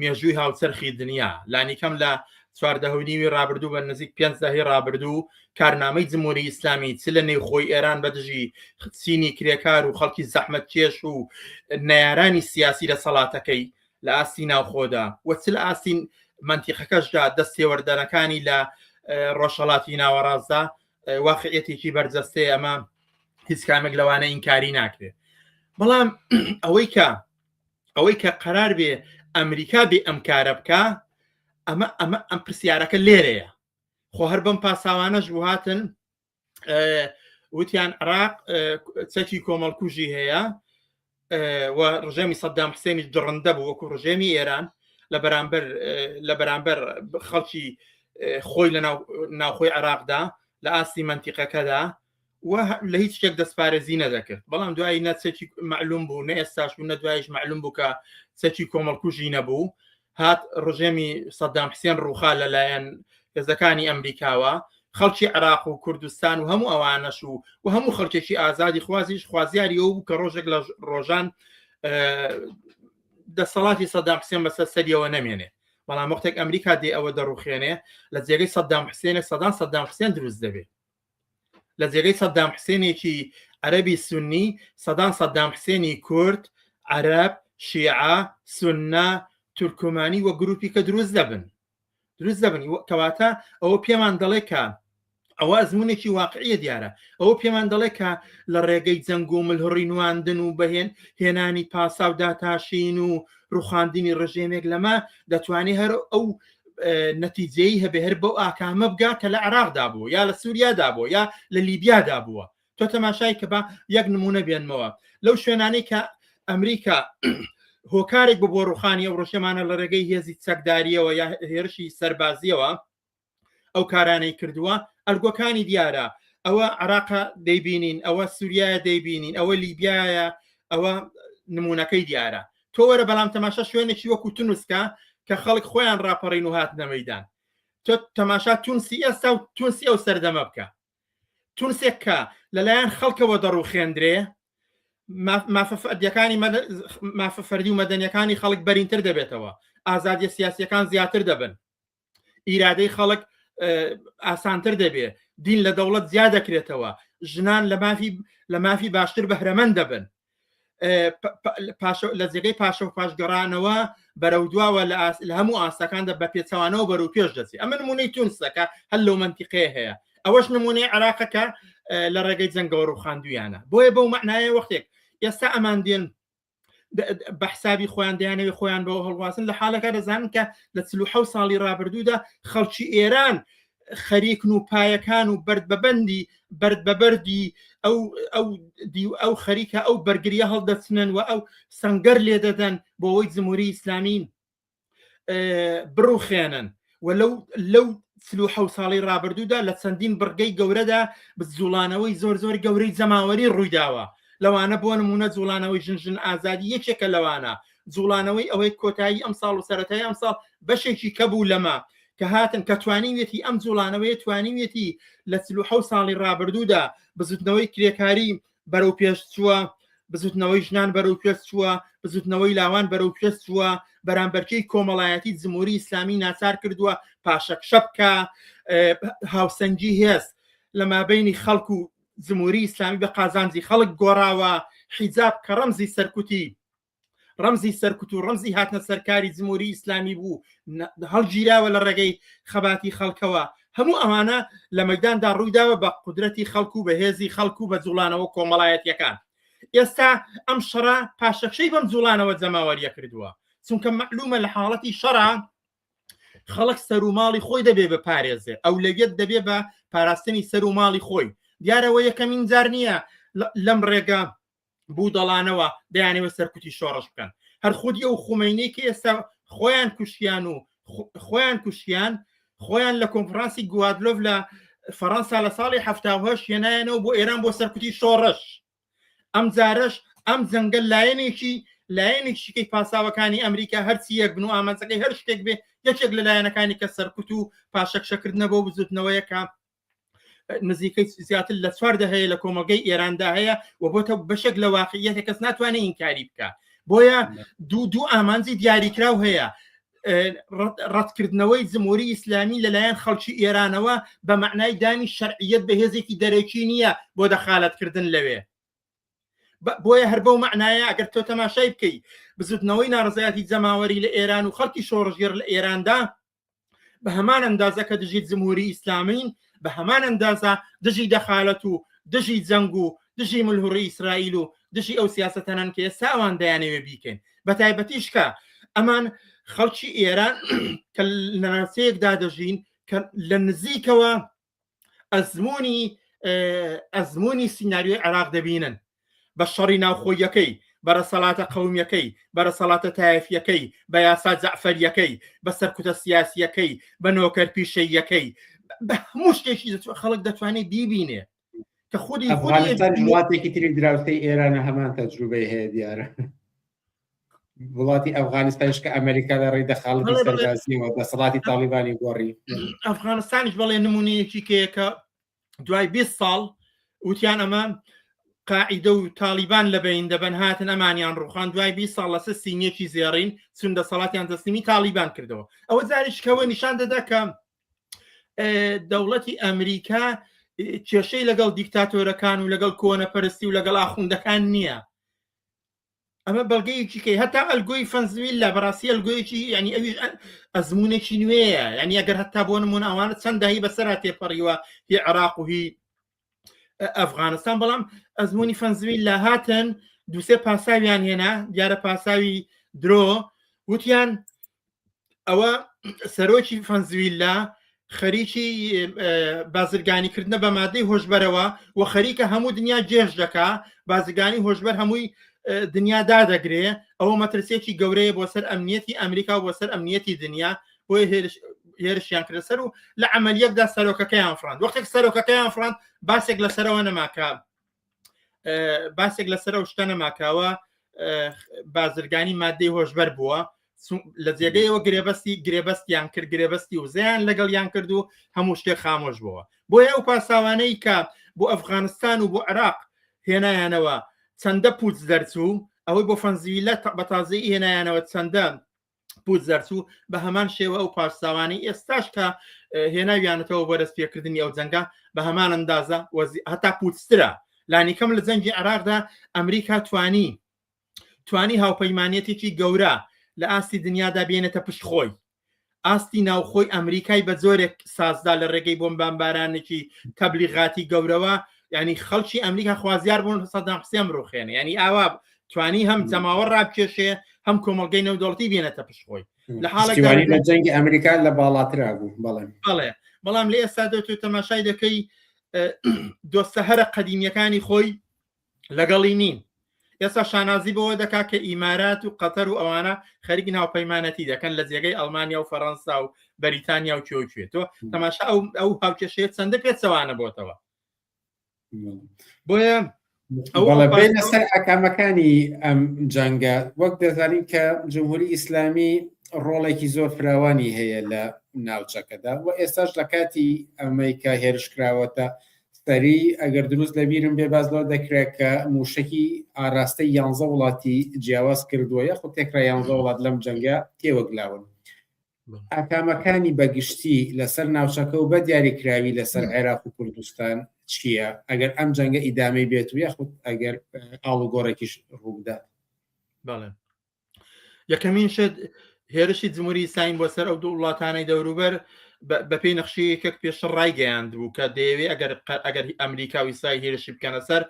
مێژووی هاوچەرخی دنیا لانی کەم لە 14 ڕابردوو بە نزیک 5 ڕابردوو کارنامەی جمهوری ئیسلامی چ لە نێو خۆی ئێران بەدژی چینی کرێکار و خەڵکی زەحمەت کێش و نەیارانی سیاسی لە سەڵاتەکەی لە ئاستی ناوخۆدا و چ لە ئاستین منتیقەکەشدا دەستێوەردەنەکانی لە ڕۆژهەڵاتی ناوەڕاستدا واقعیەتێکی بەرجەستەیە ئەمە هیچ کامێک لەوانە ئینکاری ناکرێت. بەڵام ئەوەی کە قەرار بێ ئەمریکا بێ ئەم کارە بکە ئەم پرسیارەکە لێرەیە. خۆ هەر بەم پاساوانەش بوو هاتن وتیان عراق چەکی کۆمەڵکوژی هەیە و ڕژێمی سەدام حوسێنی درڕندە بوو وەکو ڕژێمی ئێران لە بەرامبەر خەڵکی خۆی لە ناوخۆی عراقدا لە ئاستی منتیقەکەدا و لە هیچ شتێک دەستپارێزی نەدەکرد. بەڵام دوایی نەچێکی معلوم بوو نە ئێستاش و نەدوایش معلوم بوو کە چەکی کۆمەڵکوژی نەبوو. هات ڕژێمی سەدام حوسێن ڕووخا لەلایەن هێزەکانی ئەمریکاوە خەڵکی عراق و کوردستان و هەموو ئەوانەش و هەموو خەڵکێکی ئازادی خوازیاری ئەو کە ڕۆژێک لە ڕۆژان دەسەڵاتی سەدام حوسێن بەسەر سەریەوە نەمێنێ. بەڵام وەختێک ئەمریکا دێ ئەوە دەڕوخێنێ لە جێگەی سەدام حوسێنێک سەدام حوسێن دروست دەبێت. لە جێگەی سەدام حوسێنێکی عەرەبی سونی سەدام حوسێنی کورد عەرەب شیعە سونە تورکمانی وە گروپی کە دروست دەبن کەواتە ئەوە پێمان دەڵێ کە ئەوە ئەزمونێکی واقعیە دیارە. ئەوە پێمان دەڵێ کە لە ڕێگەی جەنگ و ملهڕی نواندن و بەهێن هێنانی پاسا و داتاشین و ڕوخاندنی ڕژێمێک لەمە دەتوانێت هەر ئەو نەتیجەی هەبێ هەر بەو ئاکامە بگا کە لە عێراقدا بوو یا لە سووریادا بوو یا لە لیبیادا بووە. تۆ تەماشای کە بە یەک نمونە بێنمەوە لەو شوێنانەی کە ئەمریکا هۆکارێک بۆ ڕوخانی ئەو ڕۆژەمانە لە ڕێگەی هێزی چەکداریەوە یا هێرشی سەربازیەوە ئەو کارانەی کردووە ئەلگۆکانی دیارە ئەوە عراقە دەیبینین، ئەوە سووریا دەیبینین، ئەوە لیبیایە، ئەوە نمونونەکەی دیارە. تۆ وەرە بەڵام تەماشا شوێنێکی وەکو تونوسکە کە خەڵک خۆیان ڕاپەڕین و هات نەمەیدان. تۆ تەماشا تونسی ئێستا و تونسی ئەو سەردەمە بکە. تونسێک کە لەلایەن خەڵکەوە دەڕوخێندرێ، مافە فەردی و مەدەنیەکانی خەڵک بەرینتر دەبێتەوە، ئازادیە سیاسیەکان زیاتر دەبن، ئیرادەی خەڵک ئاسانتر دەبێت، دین لە دەوڵەت زیاد دەکرێتەوە، ژنان لە مافی باشتر بەهرەمەند دەبن. لە جێگەی پاشە و پاشگەڕانەوە بەرەو دواوە لە هەموو ئاستەکاندا بە پێچەوانەوە بەرەو پێش دەچێت. ئەمە نمونەی تونسەکە هەل لەو منتیقەیە هەیە. ئەوەش نمونەی عراقەکە لە ڕێگەی جەنگەوە ڕوخاندویانە. بۆیە بەو معنایە وەختێک ئێستا ئەمان دێن بە حسابی خۆیان دەیانەوێ خۆیان بەوە هەڵواسن، لە حاڵەکە دەزانن کە لە 47 ساڵی ڕابردوودا خەڵکی ئێران خەریکن و پایەکان و بەرد بەبەردی ئەو خەریکە ئەو بەرگریە هەڵدەچنن و ئەو سەنگەر لێ دەدەن بۆ ئەوەی جمهوری ئیسلامی بڕوخێنن و لەو 47 ساڵی ڕابردوودا لە چەندین بڕگەی گەورەدا بزوڵانەوەی زۆر گەورەی جەماوەری ڕوویداوە. لەوانە بۆ نمونە جوڵانەوەی ژنژن ئازادی یەکێکە لەوانە، جوڵانەوەی ئەوەی کۆتایی ئەم ساڵ و سەرەتای ئەم ساڵ بەشێکی کەبوو لەما کە هاتن کە توانیوێتی ئەم جوڵانەوەی توانیوێتی لە 47 ساڵی ڕابردوودا بزوتنەوەی کرێکاری بەرەو پێش چووە، بزوتنەوەی ژنان بەرەو پێش چووە، بزوتنەوەی لاوان بەرەو پێش چووە، بەرامبەرکەی کۆمەڵایەتی جمهوری ئیسلامی ناچار کردووە پاشەکشە بکە، هاوسەنگی هێست لە مابەینی خەڵک و جمهوری ئیسلامی بە قازانجی خەڵک گۆڕاوە، حیجاب کە ڕەمزی سەرکوت و ڕەمزی هاتنە سەرکاری جمهوری ئیسلامی بوو هەڵگیراوە لە ڕێگەی خەباتی خەڵکەوە. هەموو ئەوانە لە مەیداندا ڕوویداوە بە قودرەتی خەڵکو و بە هێزی خەڵکو و بە جوڵانەوە کۆمەڵایەتیەکان. ئێستا ئەم شەڕە پاشەکشەی بەم جوڵانەوە جەماوەریە کردووە، چونکە معلومە لە حاڵەتی شەڕە خەڵک سەر و ماڵی خۆی دەبێ بە پارێزێ، ئەولەویەت دەبێ بە پاراستنی سەر و ماڵی خۆی. دیارەوە یەکەمین جار نییە لەم ڕێگە بوو دەڵانەوە دەیانەوە سەرکوتی شۆڕش بکەن. هەر خودی ئەو خومینی کە ئێستا خۆیان کوشیان خۆیان لە کۆنفرانسی گوادلۆڤ لە فەڕەنسا لە ساڵی 78 هێنایەنەوە بۆ ئێران بۆ سەرکوتی شۆڕش. ئەم جارش ئەم جەنگە لایەنێکی پاساوەکانی ئەمریکا هەرچی یەک بن و ئامانجەکەی هەر شتێک بێ یەکێک لە لایەنەکانی کە سەرکوت و پاشەکشەکردنە بۆ بزوتنەوەیەکە نزیکەی زیاتر لە 4 هەیە لە کۆمەلگەی ئێراندا هەیە و بۆتە بەشێک لە واقعیەتە کەس ناتوانێت ئینکاری بکە. بۆیە دوو ئامانجی دیاریکراو هەیە، ڕەتکردنەوەی جمهوری ئیسلامی لەلایەن خەڵکی ئێرانەوە بە معنای دانی شەرعیەت بە هێزێکی دەرەکی نییە بۆ دەخالەتکردن لەوێ. بۆیە هەر بەو معنایە ئەگەر تۆ تەماشای بکەی بزوتنەوەی ناڕزایەتی جەماوەری لە ئێران و خەڵکی شۆڕژگەر لە ئێراندا بە هەمان ئەندازە کە دژی جمهوری ئیسلامین بە هەمان ئەندازە دژی دەخالەت و دژی جەنگ و دژی ملهوڕی ئیسرائیل و دژی ئەو سیاسەتەنان کە ئێستا ئەوان دەیانەوێ بیکەن. بە تایبەتیش کە ئەمان خەڵکی ئێران کە لە ناسەیەکدا دەژین کە لە نزیکەوە ئەزمموی سیناریۆی عێراق دەبینن بە شەڕی ناوخۆیەکەی، بەرەسەڵاتە قەومیەکەی، بەرەسەڵاتە تایەفیەکەی، بە یاسا جەعفەریەکەی، بە سەرکوتە سیاسیەکەی، بە نۆکەر پیشەیەکەی، بە هەموو شتێکی خەڵک دەتوانێت بیبینێ کە خودی وڵاتێکی تری دراوسەی ئێرانە هەمان تەجروبەی هەیە دیارە. وڵاتی ئەفغانستانش کە ئەمریکا لە ڕێی دەخاڵەتی سەربازیەوە دەسەڵاتی تالیبانی گۆڕی. ئەفغانستانیش بەڵێ نمونەیەکی کە دوای 20 ساڵ وتیان ئەمە قاعیدە و تالیبان لە بین دەبن هاتن ئەمانیان ڕوخان دوای 20 ساڵ لەسەر سینیەکی زێڕین چون دەسەڵاتیان دەستنیمی تالیبان کردەوە. ئەوە جاریشکەوە نیشان دەدا کە دەوڵەتی ئەمریکا کێشەی لەگەڵ دیکتاتۆرەکان و لەگەڵ کۆنەپەرستی و لەگەڵ ئاخوندەکان نییە. ئەمە بەڵگەیەکی کەی هەتا ئەلگۆی فەنزویل لە بەڕاستی ئەلگۆیەکی ینی ئەویش ئەزمونێکی نوێیە، ینی ئەگەر هەتا بۆ نمونە ئەوانە چەند داهی بەسەر تێپەڕیوە هی عێراق و هی ئەفغانستان، بەڵام ئەزمموی فەنزویل لە هاتن دووسێ پاساویان هێنا دیارە پاساوی درۆ وتیان ئەوە سەرۆکی فەنزویللا خەریکی بازرگانیکردنە بە مادەی هۆشبەرەوە و خەریکە هەموو دنیا جێژ دەکا، بازرگانی هۆشبەر هەمووی دنیا دادەگرێ، ئەوە مەترسێکی گەورەیە بۆ سەر ئەمنیەتی ئەمریکا و بۆ سەر ئەمنیەتی دنیا. بۆیە هێرشیان کردە سەر و لە عملیەکدا سەرۆکەکەیان فراند وەختێک سەرۆکەکەیان فراند باسێک لەسەرەوە نەماکە باسێک لەسەرە شتە نەماکاوە بازرگانی مادەی هۆشبەر بووە لە جێگەیەوە گرێبەستیان کرد گرێبەستی وزیان لەگەڵیان کرد و هەموو شتێک خامۆش بووە بۆیە ئەو پاساوانەی کە بۆ ئەفغانستان و بۆ عێراق هێنایانەوە چەندە پوچ دەرچوو ئەوەی بۆ فەنزویلە بە تازەی هێنایانەوە چەندە پوچ دەرچوو بە هەمان شێوە ئەو پاساوانەی ئێستاش کە هێناویانەتەوە بۆ دەستپێکردنی ئەو جەنگە بە هەمان ئەندازە هەتا پوچترە لانیکەم لە جەنگی عێراقدا ئەمریکا توانی هاوپەیمانەتێکی گەورە لە ئاستی دنیادا بێنێتە پشتخۆی ئاستی ناوخۆی ئەمریکای بە جۆرێک سازدا لە ڕێگەی بۆمبارانێکی تەبلیغاتی گەورەوە ینی خەڵکی ئەمریکا خوازیار بوون سەدام حوسێن ڕوخێنێ ینی ئاوا توانی هەم جەماوەڕ ڕابکێشێ هەم کۆمەڵگەی نێودەوڵەتی بێنێتە پشتخۆی لە حاڵێکدا لە جەنگی ئەمریکا لە باڵاترا بوو بەڵام لە ئێستا دەتوێت تەماشای دەکەی دۆستە هەرە قەدیمیەکانی خۆی لەگەڵی نین ئێستا شانازی بەوە دەکا کە ئیمارات و قەتەر و ئەوانە خەریکی ناوپەیمانەتی دەکەن لە جێگەی ئەڵمانیا و فەڕەنسا و بەریتانیا و کوێتەوە تەماشا ئەو هاوکێشەیە چەندە پێچەوانە بۆتەوە بۆیە بینە سەر ئاکامەکانی ئەم جەنگە وەک دەزانین کە جمهوری ئیسلامی ڕۆڵێکی زۆر فراوانی هەیە لە ناوچەکەدا و ئێستاش لە کاتی ئەمەی کە هێرشکراوەتە سەری ئەگەر دروست لەبیرم بێ باز لەوە دەکرێت کە موشکی ئاراستەی 11 وڵاتی جیاواز کردووە یەخود تێکرا 11 وڵات لەم جەنگە تێوەگلاون ئاکامەکانی بەگشتی لەسەر ناوچەکە و بە دیاریکراوی لەسەر عێراق و کوردستان چییە ئەگەر ئەم جەنگە ئیدامەی بێت و یەخود ئەگەر ئاڵوگۆڕێکیش ڕووبدات بەڵێ یەکەمین شت هێرشی جمهوری ئیسلامی بۆ سەر ئەو دوو وڵاتانەی دەوروبەر بە پێی نەخشەیەکێک پێش ڕایگەیاند بوو کە دەیەوێت ئەگەر ئەمریکا و ئیسرائیل هێرشی بکەنە سەر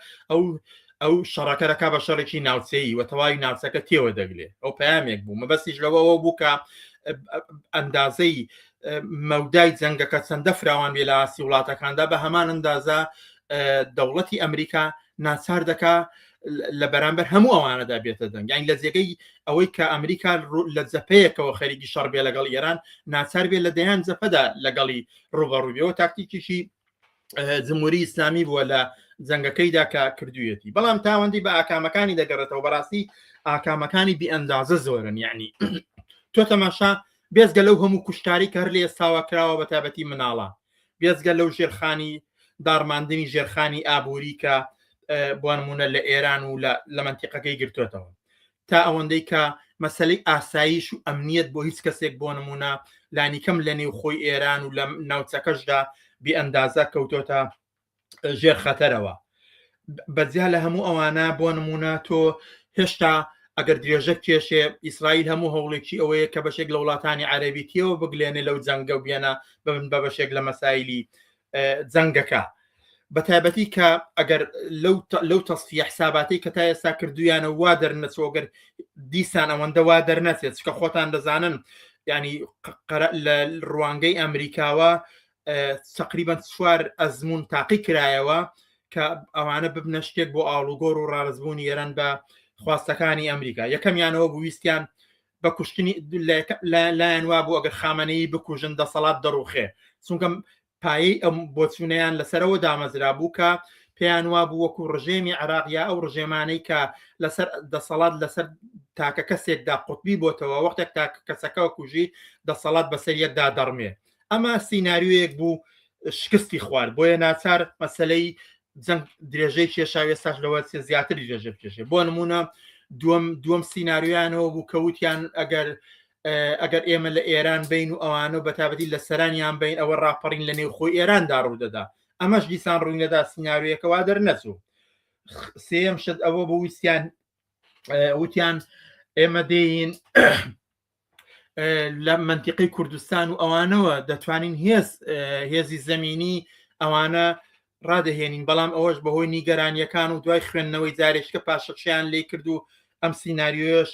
ئەو شەڕەکە بە شەڕێکی ناوچەیی و تەواوی ناوچەکە تێوە دەگلێ ئەو پەیامێک بوو مەبەستیش لەوەوە بوو کە ئەندازەی مەودای جەنگەکە چەندە فراوان بێ لە ئاسی وڵاتەکاندا بە هەمان ئەندازە دەوڵەتی ئەمریکا ناچار دەکا لە بەرامبەر هەموو ئەوانەدا بێتە دەنگ یان لە جێگەی ئەوەی کە ئەمریکا لە جەپەیەکەوە خەریکی شەڕ بێ لەگەڵ ئێران ناچار بێت لە دەیان جەپەدا لەگەڵی ڕوبەڕووبێەوە تاکتیکیشی جمهوری ئیسلامی بووە لە جەنگەکەیدا کە کردوویەتی بەڵام تاوەندی بە ئاکامەکانی دەگەڕێتەوە بەڕاستی ئاکامەکانی بئەندازە زۆرن یعنی تۆ تەماشا بێزگە لەو هەموو کوشتاری کە هەر لێ ئێستاوە کراوە بە تایبەتی مناڵە بێزگە لەو ژێرخانی دارماندنی ژێرخانی ئابووری کە بۆ نمونە لە ئێران و لە منتیقەکەی گرتوێتەوە تا ئەوەندەی کە مەسەلەی ئاسایش و ئەمنیەت بۆ هیچ کەسێک بۆ نمونە لانیکەم لە نێو خۆی ئێران و لە ناوچەکەشدا بئەندازە کەوتۆتە ژێر خەتەرەوە بەجیا لە هەموو ئەوانە بۆ نمونە تۆ هێشتا ئەگەر درێژە کێشێ ئیسرائیل هەموو هەوڵێکی ئەوەیە کە بەشێک لە وڵاتانی عەرەبی تێوە بگلێنێ لەو جەنگە و بێنە ببن بە بەشێک لە مەسایلی جەنگەکە بە تایبەتی کە ئەگەر لەو تەصفیە حساباتی کە تا ئێستا کردویانە وا دەرنەچۆگەر دیسان ئەوەندە وا دەرنەچێت چکە خۆتان دەزانن ینی لە ڕوانگەی ئەمریکاوە تقریبا 4 ئەزمون تاقی کرایەوە کە ئەوانە ببنە شتێک بۆ ئاڵوگۆڕ و ڕارزبوونی ئێران بە خواستەکانی ئەمریکا یەکەمیانەوە بویستیان بە کوشتنی لایەن وا بوو ئەگەر خامنەی بکوژن دەسەڵات دەڕوخێ چونکە پایی ئەم بۆچوونیان لەسەرەوە دامەزرا بوو کە پێیان وا بوو وەکو ڕژێمی عێراقیا ئەو ڕژێمانەی کە لەسەر دەسەڵات لەسەر تاکە کەسێکدا قوتبی بۆتەوە وەختێک تاکە کەسەکەەوە کوژی دەسەڵات بەسەر یەکدا دەڕمێ ئەمە سیناریوەیەک بوو شکستی خوارد بۆیە ناچار مەسەلەی جەنگ درێژەی کێشاوی ئێستاش لەوە زیاتر درێژە بکێشێ بۆ نمونە دووەم سیناریویانەوە بوو کەوتیان ئەگەر ئێمە لە ئێران بین و ئەوانە بە تابەتی لە سەرانیان بین ئەوە ڕاپەڕین لە نێو خۆی ئێراندا ڕوودەدا ئەمەش دیسان ڕووینەدا سیناریوەکەوا دەرنەچوو سێم شت ئەوە بە وتیان ئێمە دێین لە منتیقەی کوردستان و ئەوانەوە دەتوانین هێزی زەمینی ئەوانە ڕادەهێنین بەڵام ئەوەش بەهۆی نیگەرانیەکان و دوای خوێندنەوەی جارێشکە پاشەشیان لێ کرد و ئەم سیناریۆش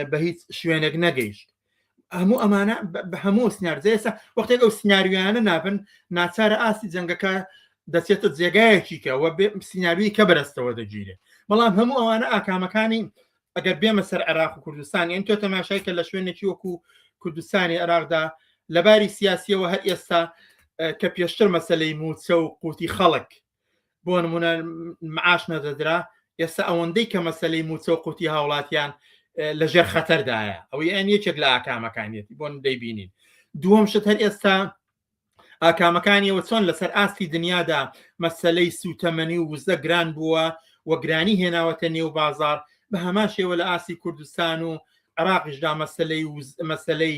بە هیچ شوێنێک نەگەیشت هەموو ئەمانە بە هەموو سناریۆسا وەختێک ئەو سناریویانە نابن ناچارە ئاستی جەنگەکە دەچێتە جێگایەکی کەەوە سیناریوی کە بەرەستەوە دەگیرێ بەڵام هەموو ئەوانە ئاکامەکانی ئەگەر بێمە سەر عێراق و کوردستان یان تۆ تەماشای کە لە شوێنێکی وەکو کوردستانی عێراقدا لەباری سیاسیەوە هەر ئێستا کە پێشتر مەسەلەی موچە و قوتی خەڵک بۆ نمونە معاش نەدەدرا، ئێستا ئەوەندەی کە مەسەلەی موچە و قوتی هاوڵاتیان لەژێر خەتەردایە، ئەوەی ئەن یەکێک لە ئاکامەکانیەتی بۆ دەیبینین. دووەم شت هەر ئێستا ئاکامەکانیەوە چۆن لەسەر ئاستی دنیادا مەسەلەی سوتەمەنی و وزە گران بووە و گرانی هێناوەتە نێو بازار، بە هەمان شێوە لە ئاستی کوردستان و عێراقیشدا مەسەلەی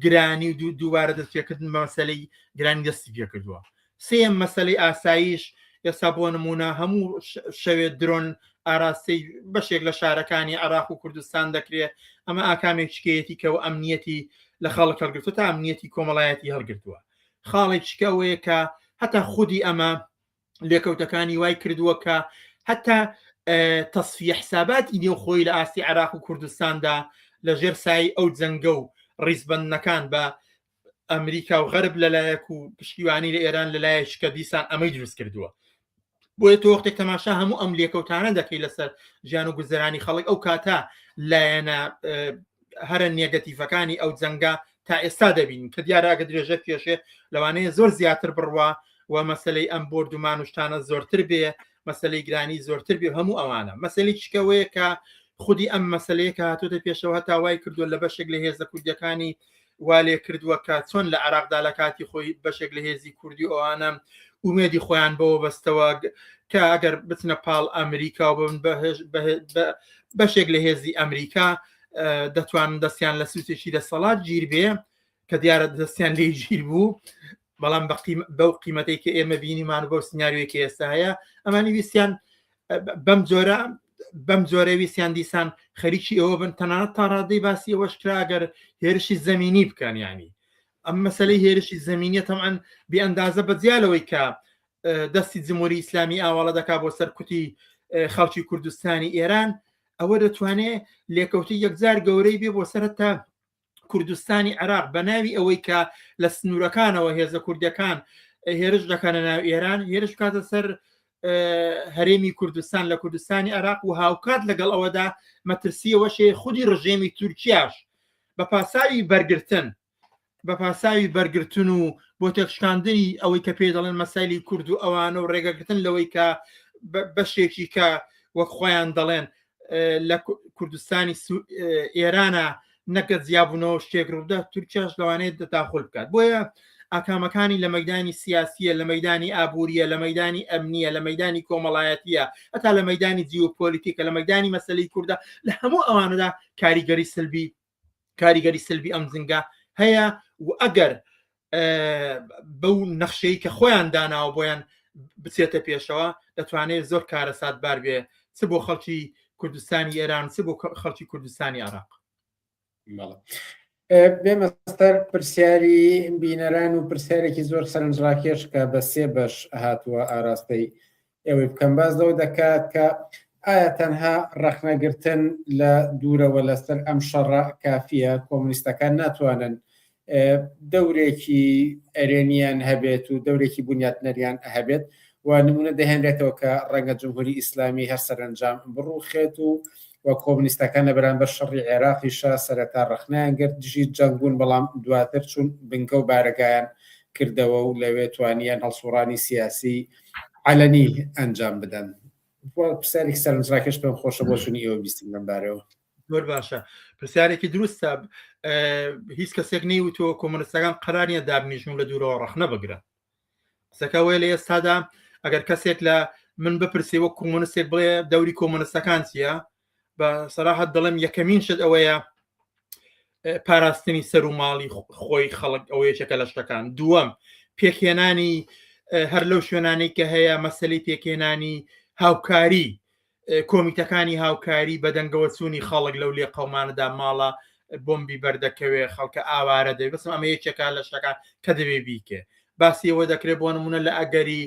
گرانی و دووبارە دەستپێکردن بە مەسەلەی گرانی دەستی پێکردووە. سێم مەسەلەی ئاسایش، ئێستا بۆ نمونە هەموو شەوێت درۆن ئاراستی بەشێک لە شارەکانی عێراق و کوردستان دەکرێت، ئەمە ئاکامێکیەتی کە و ئەمنیەتی لە خەڵک هەڵگرتووە تا ئەمنیەتی کۆمەڵایەتی هەڵگرتووە. خاڵێکیکەوەیە کە هەتا خودی ئەمە لێکەوتەکانی وای کردووە کە هەتا تەصفیە حساباتی نێو خۆی لە ئاستی عێراق و کوردستاندا لە ژێر سای ئەو جەنگە و ڕیزبەندەکان بە ئەمریکا و غەرب لەلایەک و پشتیوانی لە ئێران لەلایەک کە دیسان ئەمەی دروست کردووە. بۆیە تۆ وەختێک تەماشا هەموو ئەم لێکەوتانە دەکەی لەسەر ژیان و گوزەرانی خەڵک، ئەو کاتە لایەنە هەرە نێگەتیڤەکانی ئەو جەنگە تا ئێستا دەبین کە دیارە ئەگە درێژە پێشێ لەوانەیە زۆر زیاتر بڕوا و مەسەلەی ئەم بردومان وشتانە زۆرتر بێ، مەسەلەی گرانی زۆرتر بێ، هەموو ئەوانە مەسەلەی چکەوەیە کە خودی ئەم مەسەلەیە کە هاتوۆتە پێشەوە هەتا وای کردووە لە بەشێک لە هێزە کوردیەکانی وا لێ کردووە کە چۆن لە عێراقدا لە کاتی خۆی بەشێک لە هێزی کوردی ئەوانە ئومێدی خۆیان بەوە بەستەوە کە ئەگەر بچنە پاڵ ئەمریکا و بن بەشێک لە هێزی ئەمریکا دەتوانن دەستیان لە سووتێکی دەسەڵات گیر بێ کە دیارە دەستیان لێ گیر بوو، بەڵام بەو قیمەتەی کە ئێمە بینیمان و بەو سنیارویەکی ئێستا هەیە ئەمانی ویسیان بەم جۆرە ویسیان دیسان خەریکی ئەوە بن تەنانەت تا ڕادەی باسی ئەوەش کرا ئەگەر هێرشی زەمینی بکەن. ینی ئەم مەسەلەی هێرشی زەمینیە تەمەن بێ ئەندازە بەجیالەوەی کە دەستی جمهوری ئیسلامی ئاواڵە دەکا بۆ سەرکوتی خەڵکی کوردستانی ئێران، ئەوە دەتوانێت لێکەوتی یەکجار گەورەی بێ بۆ سەرەتا کوردستانی عێراق بە ناوی ئەوەی کە لە سنوورەکانەوە هێزە کوردەکان هێرش دەکەنە ناو ئێران، هێرش کاتە سەر هەرێمی کوردستان لە کوردستانی عێراق و هاوکات لەگەڵ ئەوەدا مەترسیەوەشێ خودی ڕژێمی تورکیاش بە پاساوی بەرگرتن و بۆ تێکشکاندنی ئەوەی کە پێ دەڵێن مەسایلی کورد و ئەوانە و ڕێگەگرتن لەوەی کە بەشێکی کە وەک خۆیان دەڵێن لە کوردستانی ئێرانە نەکە زیابوونەوە شتێک ڕوودا، تورکیاش لەوانەیە دەتاخۆل بکات. بۆیە ئاکامەکانی لە مەیدانی سیاسیە، لە مەیدانی ئابووریە، لە مەیدانی ئەمنیە، لە مەیدانی کۆمەڵایەتیە، هەتا لە مەیدانی جیۆپۆلیتیکە، لە مەیدانی مەسەلەی کوردە، لە هەموو ئەوانەدا کاریگەری سلبی ئەم جنگە هەیە و ئەگەر بەو نەخشەی کە خۆیان داناوە بۆیان بچێتە پێشەوە دەتوانێت زۆر کارە ساتبار بێ، چ بۆ خەڵکی کوردستانی ئێران چ بۆ خەڵکی کوردستانی عێراق. بێمەستەر پرسیاری بینەران و پرسیارێکی زۆر سەرنجڕاکێش کە بە سێ بەش هاتووە ئاراستەی ئێوەی بکەم باز لەوە دەکات کە ئایا تەنها ڕەخنەگرتن لە دوورەوە لەسەر ئەم شەڕە کافیە، کۆمونیستەکان ناتوانن دەورێکی ئەرێنیان هەبێت و دەورێکی بنیاتنەریان هەبێت و نمونە دەهێنرێتەوە کە ڕەنگە جمهوری ئیسلامی هەر سەرنجام بڕوخێت و کۆمونیستەکان لەبەران بە شەڕی عێراقیشە سەرەتا ڕەخنیان گرت دژی جەنگبوون، بەڵام دواتر چون بنکە و بارەکەیان کردەوە و لەوێ توانیان هەڵسوڕانی سیاسی عەلەنی ئەنجام بدەن. پرسیارێکی سەرنجڕاکێش پێم خۆشە بۆ چونی ئێوە بیستم لەمبارەوە. زۆر باشە، پرسیارێکی دروستە. هیچ کەسێک نەیوتەوە کۆمونیستەکان قەرانیە دابنیژن لە دوورەوە ڕەخنە بگرن. قسەکە وێ لە ئێستادا ئەگەر کەسێک لە من بپرسێ وەک کۆمونیستێک بڵێ دەوری کۆمونیستەکان چییە، بە سەراحەت دەڵێم یەکەمین شت ئەوەیە پاراستنی سەر و ماڵی خۆی خەڵک، ئەوە یەکێکە لە شتەکان. دووەم پێکهێنانی هەر لەو شوێنانەی کە هەیە مەسەلەی پێکهێنانی هاوکاری، کۆمیتەکانی هاوکاری بە دەنگەوە چوونی خەڵک لەو لێ قەومانەدا ماڵە بۆمبی بەردەکەوێ خەڵکە ئاوارە دەبێت. بەسم ئەمە یەکێکە لە شتەکان کە دەبێ بیکێ. باسی ئەوە دەکرێت بۆ نمونە لە ئەگەری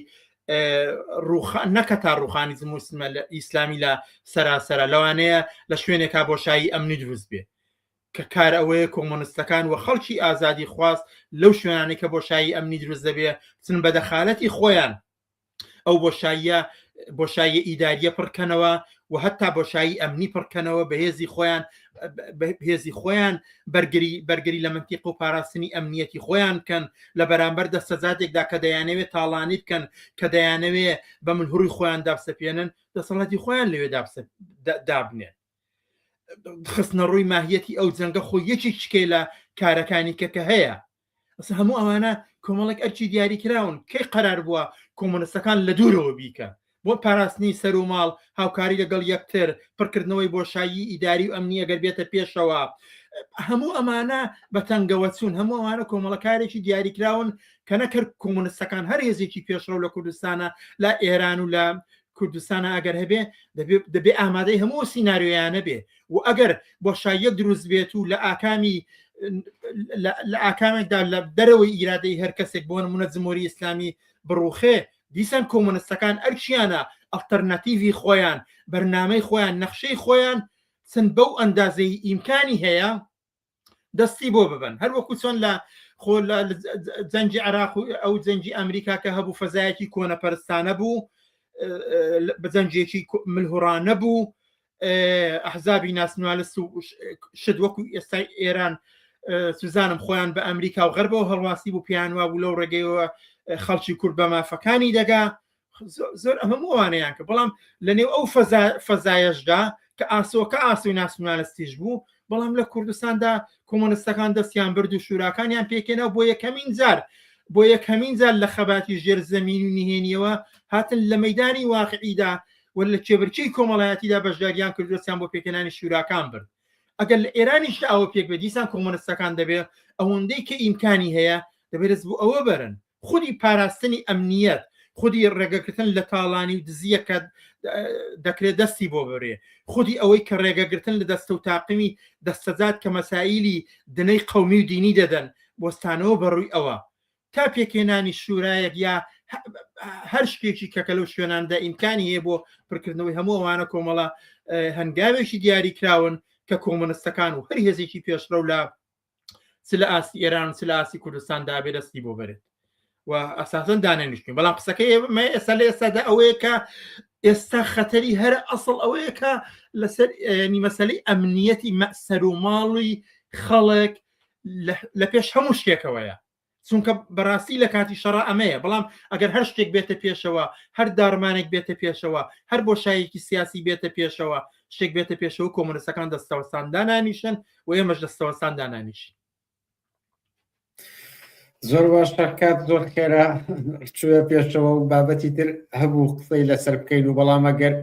نەکە تا ڕوخانی ئیسلامی لە سەراسەرە لەوانەیە لە شوێنێکا بۆشایی ئەمنی دروست بێ کە کار ئەوەیە کۆمونیستەکان و خەڵکی ئازادی خواست لەو شوێنانی کە بۆشایی ئەمنی دروست دەبێ چن بە دەخالەتی خۆیان ئەو بۆشاییە بۆشایی ئیداریە پڕکەنەوە و هەتا بۆشایی ئەمنی پڕکەنەوە بە هێزی خۆیان بەرگری لە منتیق و پاراستنی ئەمنیەتی خۆیان بکەن لە بەرامبەر دەسەجاتێکدا کە دەیانەوێت تاڵانی بکەن کە دەیانەوێت بە منهوڕی خۆیان دابسەپێنن دەسەڵاتی خۆیان لەوێ دابنێن خستنە ڕووی ماهیەتی ئەو جەنگە خۆ یەکی چکەی لە کارەکانی کە هەیە هەموو ئەوانە کۆمەڵێک ئەرچی دیاری کراون کەی قەرار بووە کۆمونستەکان لە دوورەوە بیکە بۆ پاراستنی سەر و ماڵ هاوکاری لەگەڵ یەکتر پڕکردنەوەی بۆشایی ئیداری و ئەمنی ئەگەر بێتە پێشەوە هەموو ئەمانە بە تەنگەوە چوون هەموو ئەوانە کۆمەڵەکارێکی دیاریکراون کە نەکرد کۆمونستەکان هەر هێزێکی پێشڕەو لە کوردستانە لا ئێران و لە کوردستانە ئەگەر هەبێ دەبێ ئامادەی هەموو سیناریۆیانە بێ و ئەگەر بۆشاییەک دروست بێت و لە ئاکامێکدا لە دەرەوەی ئیرادەی هەر کەسێک بۆ نمونە جمهوری ئیسلامی بڕوخێ دیسان کۆمونستەکان ئەرچیانە ئەڵتەرناتیڤی خۆیان بەرنامەی خۆیان نەخشەی خۆیان چەند بەو ئەندازەی ئیمکانی هەیە دەستی بۆ ببن هەر وەکو چۆن لە خۆ لە جەنگی عێراق و ئەو جەنگی ئەمریکا کە هەبوو فەزایەکی کۆنەپەرستانە بوو بە جەنگێکی ملهوڕانە بوو ئەحزابی ناسنوالست و شت وەکو ئێستای ئێران سوزانم خۆیان بە ئەمریکا و غەربەوە هەڵواسی بوو پیانوا بوو لەو ڕێگەیەوە خەڵکی کورد بە مافەکانی دەگا زۆر هەموو ئەوانەیان کە بەڵام لە نێو ئەو فەزایەشدا کە ئاسۆی ناسنوالستیش بوو بەڵام لە کوردستاندا کۆمونستەکان دەستیان برد و شوراکانیان پێکێنەوە بۆ یەکەمین جار لە خەباتی ژێرزەمین و نهێنیەوە هاتن لە مەیدانی واقعیدا و لە کێبرچەی کۆمەڵایەتیدا بەشداریان کردوستیان بۆ پێکێنانی شوراکان برد ئەگەر لە ئێرانیشدا ئەوە پێک بێ دیسان کۆمونستەکان دەبێت ئەوەندەی کە ئیمکانی هەیە دەبێت بوو ئەوە بەرن خودی پاراستنی ئەمنیەت خودی ڕێگەگرتن لە تاڵانی و دزیە کە دەکرێت دەستی بۆ بڕێ خودی ئەوەی کە ڕێگەگرتن لە دەستە و تاقمی دەستەجات کە مەسائیلی دنەی قەومی و دینی دەدەن بۆستانەوە بەڕووی ئەوە تا پێکێنانی شورایەک یا هەر شتێکی کەکە لەو شوێناندا ئیمکانی هەیە بۆ پڕکردنەوەی هەموو ئەوانە کۆمەڵە هەنگاوێکی دیاری کراون کە کۆمونستەکان و هەر هێزێکی پێشڕەو لە چ لە ئاسی ئێران چ لە ئاسی کوردستان دابێ دەستی بۆ بێت و ئەساسن دانەنیشتین بەڵام قسەکەی ئێستا لە ئێستادا ئەوەیە کە ئێستا خەتەری هەر ئەسڵ ئەوەیە کە لەسەر مەسەلەی ئەمنیەتی سەر و ماڵی خەڵک لە پێش هەموو شتێکەوەیە چونکە بەڕاستی لە کاتی شەڕا ئەمەیە بەڵام ئەگەر هەر شتێک بێتە پێشەوە هەر دارمانێک بێتە پێشەوە هەر بۆشایەکی سیاسی بێتە پێشەوە شتێک بێتە پێشەوە کۆمونستەکان دەستەوەستان دانانیشن و ئێمەش دەستەوەستان دانانیشین زۆر باش کات زۆر خێرا چوە پێشەوە و بابەتی تر هەبوو قسەی لەسەر بکەین و بەڵام ئەگەر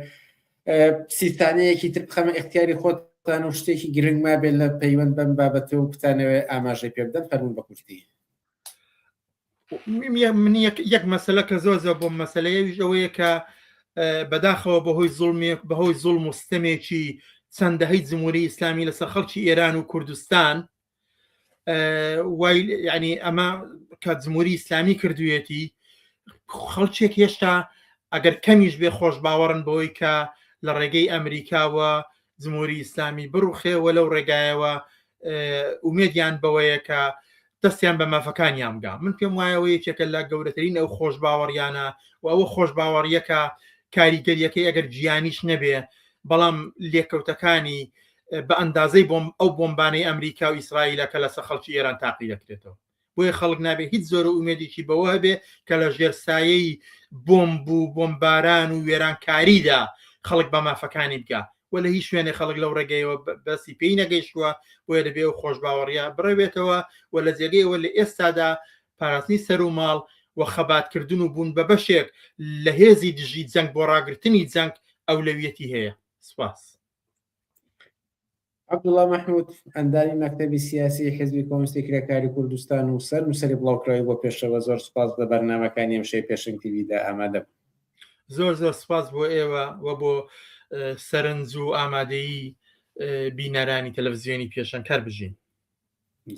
سیستانەیەکی تر بخەمە اختیاری خۆتان و شتێکی گرنگ ما بێت لە پەیوەند بەم بابەتە و بتانەوێ ئاماژەی پێ بدەن فەرموون بە کوردی من یەک مەسەلە کە زۆر بۆ مەسەلەیەویش ئەوەیە کە بەداخەوە بەهۆی زوڵم و ستەمێکی چەندەهەی جمهوری ئیسلامی لەسەر خەڵکی ئێران و کوردستان وای ینی ئەمە کە جمهوری ئیسلامی کردوێتی خەڵکێک هێشتا ئەگەر کەمیش بێ خۆش باوەڕن بەوەی کە لە ڕێگەی ئەمریکاوە جمهوری ئیسلامی بڕوخێەوە لەو ڕێگایەوە ئومێدیان بەوەیە کە دەستیان بە مافەکانیان بگا من پێم وایەوە یەکێکە لە گەورەترین ئەو خۆش باوەڕیانە و ئەوە خۆش باوەڕیەکە کاریگەریەکەی ئەگەر گیانیش نەبێ بەڵام لێکەوتەکانی بە ئەندازەی ئەو بۆمبانەی ئەمریکا و ئیسرائیلە کە لەسەر خەڵکی ئێران تاقی دەکرێتەوە بۆیە خەڵک نابێ هیچ زۆر ئومێدێکی بەوە هەبێ کە لە ژێر سایەی بۆمب و بۆمباران و وێرانکاریدا خەڵک بە مافەکانی بگا و لە هیچ شوێنێ خەڵک لەو ڕێگەیەوە بەسی پێی نەگەیشتووە بۆیە دەبێ و خۆش باوەڕیا بڕێبێتەوە و لە جێگەیەوە لە ئێستادا پاراستنی سەر و ماڵ و خەباتکردن و بوون بە بەشێک لە هێزی دژی جەنگ بۆ ڕاگررتنی جەنگ ئەولەویەتی هەیە سپاس عەبدوڵڵا مەحموود ئەندانی مەکتەبی سیاسی حیزبی کۆمونیستی کرێکاری کوردستان و سەری بڵاوکراوی بۆ پێشەوە زۆر سپاس لە بەرنامەکانی ئەمشەی پێشنگ تیڤیدا ئامادە زۆر سپاس بۆ ئێوە و بۆ سەرنج و ئامادەیی بینەرانی تەلەڤیزیۆنی پێشەنگکار بژین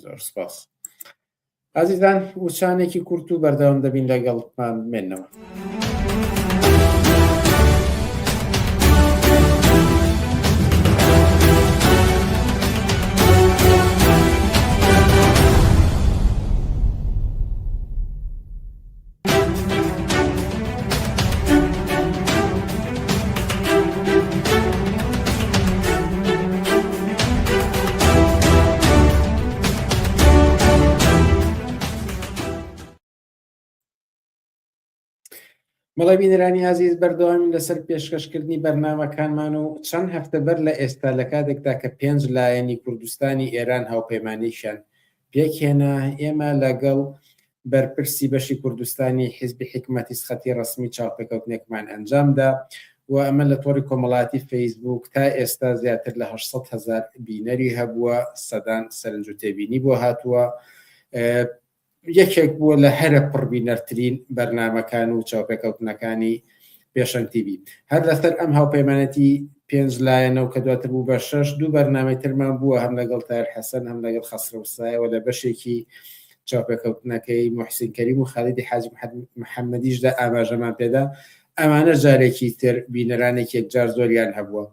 زۆر سپاس ئازیزان وشانێکی کورت و بەردەوام دەبین لەگەڵمان بمێنەوە مەڵی بینەرانی عزیز بەردەوامی لەسەر پێشکەشکردنی بەرنامەکانمان و چەند هەفتە بەر لە ئێستا لە کاتێکدا کە 5 لایەنی کوردستانی ئێران هاوپەیمانیشان پێکهێنا ئێمە لەگەڵ بەرپرسی بەشی کوردستانی حیزبی حکومەتی سخەتی ڕسمی چاوپێکەوتنێکمان ئەنجامدا و ئەمە لە تۆڕی کۆمەڵاتی فەیسبوک تا ئێستا زیاتر لە 800,000 بینەری هەبووە، سەدان سەرنج و تێبینی بۆ هاتووە، یەکێک بووە لە هەرە پڕبینەرترین بەرنامەکان و چاوپێکەوتنەکانی پێشەنگ تیڤی. هەر لەسەر ئەم هاوپەیمانەتی 5 لایەنە و کە دواتر بوو بە 6 دوو بەرنامەی ترمان بووە، هەم لەگەڵ تایر حەسەن هەم لەگەڵ خەسرەوسایەوە لە بەشێکی چاوپێکەوتنەکەی موحسین کەریم و خالیدی حاجی محەممەدیشدا ئاماژەمان پێدا. ئەمانە جارێکی تر بینەرانێک یەکجار زۆریان هەبووە.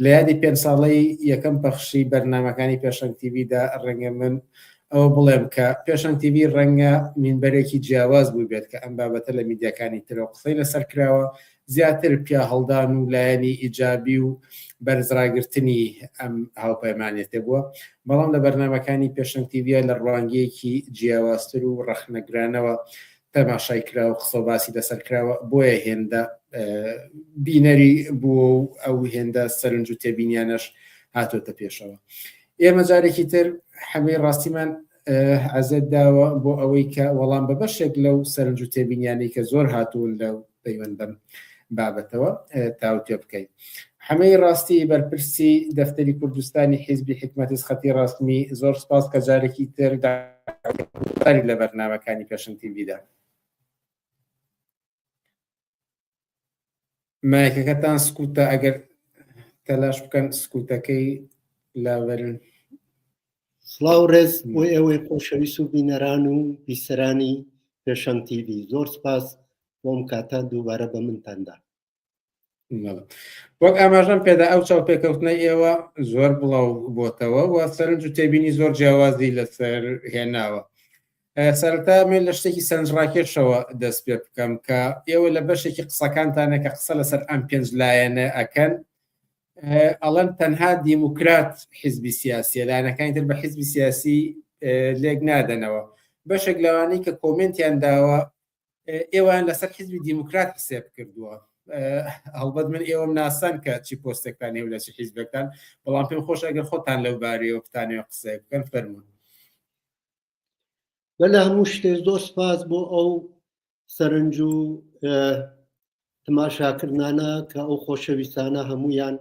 لە یادی 5 ساڵەی یەکەم پەخشی بەرنامەکانی پێشەنگ تیڤیدا ڕەنگە من ئەوە بڵێم کە پێشەنگ تیڤی ڕەنگە مینبەرێکی جیاواز بوو بێت کە ئەم بابەتە لە میدیاکانی ترەوە قسەی لەسەر کراوە، زیاتر پیا هەڵدان و لایەنی ئیجابی و بەرزڕاگرتنی ئەم هاوپەیمانێتە بووە. بەڵام لە بەرنامەکانی پێشەنگ تیڤە لە ڕوانگەیەکی جیاوازتر و ڕەخنەگرانەوە تەماشای کراوە و قسە باسی لەسەر کراوە، بۆیە هێندە بینەری بووە و ئەو هێندە سەرنج و تێبینیانەش هاتۆتە پێشەوە. ئێمە جارێکی تر حەمەی ڕاستیمان عەزەت داوە بۆ ئەوەی کە وەڵام بە بەشێک لەو سەرنج و تێبینیانەی کە زۆر هاتوون لەو پەیوەندەم بابەتەوە تاوتێ بکەین. حەمەی ڕاستی بەرپرسی دەفتەری کوردستانی حیزبی حکومەتی سخەتی ڕاستمی زۆر سپاس کە جارێکی تر داری لە بەرنامەکانی پێشەنگ تیڤیدا. مایکەکەتان سکوتە، ئەگەر تەلاش بکەن سکوتەکەی لاوەرن. سڵاو ڕێز بۆ ئێوەی خۆشەویست و بینەران و بیسەرانی پێشەنگ تیڤی، زۆر سپاس بۆم کاتە دووبارە بە منتاندا. وەک ئاماژەم پێدا ئەو چاوپێکەوتنەی ئێوە زۆر بڵاو بۆتەوە و سەرنج و تێبینی زۆر جیاوازی لەسەر هێناوە. سەرەتا من لە شتێکی سەرنجڕاکێشەوە دەست پێ بکەم کە ئێوە لە بەشێکی قسەکانتانە کە قسە لەسەر ئەم 5 لایەنە ئەکەن ئەڵەن تەنها دیموکرات حیزبی سیاسیە، لایەنەکانی تر بە حیزبی سیاسی لێک نادەنەوە. بەشێک لەوانەی کە کۆمنتیان داوە ئێوەیان لەسەر حیزبی دیموکرات حسێب کردووە. هەڵبەت من ئێوەم ناسان کە چی پۆستێکتان هەیە لە چی حیزبێکتان، بەڵام پێم خۆش ئەگەر خۆتان لەو بارەیەوە بتانەوە قسە بکەن فەرموون. بەلە هەموو شتێ زۆر سپاس بۆ ئەو سەرنج و تماشاکردانە کە ئەو خۆشەویستانە هەمویان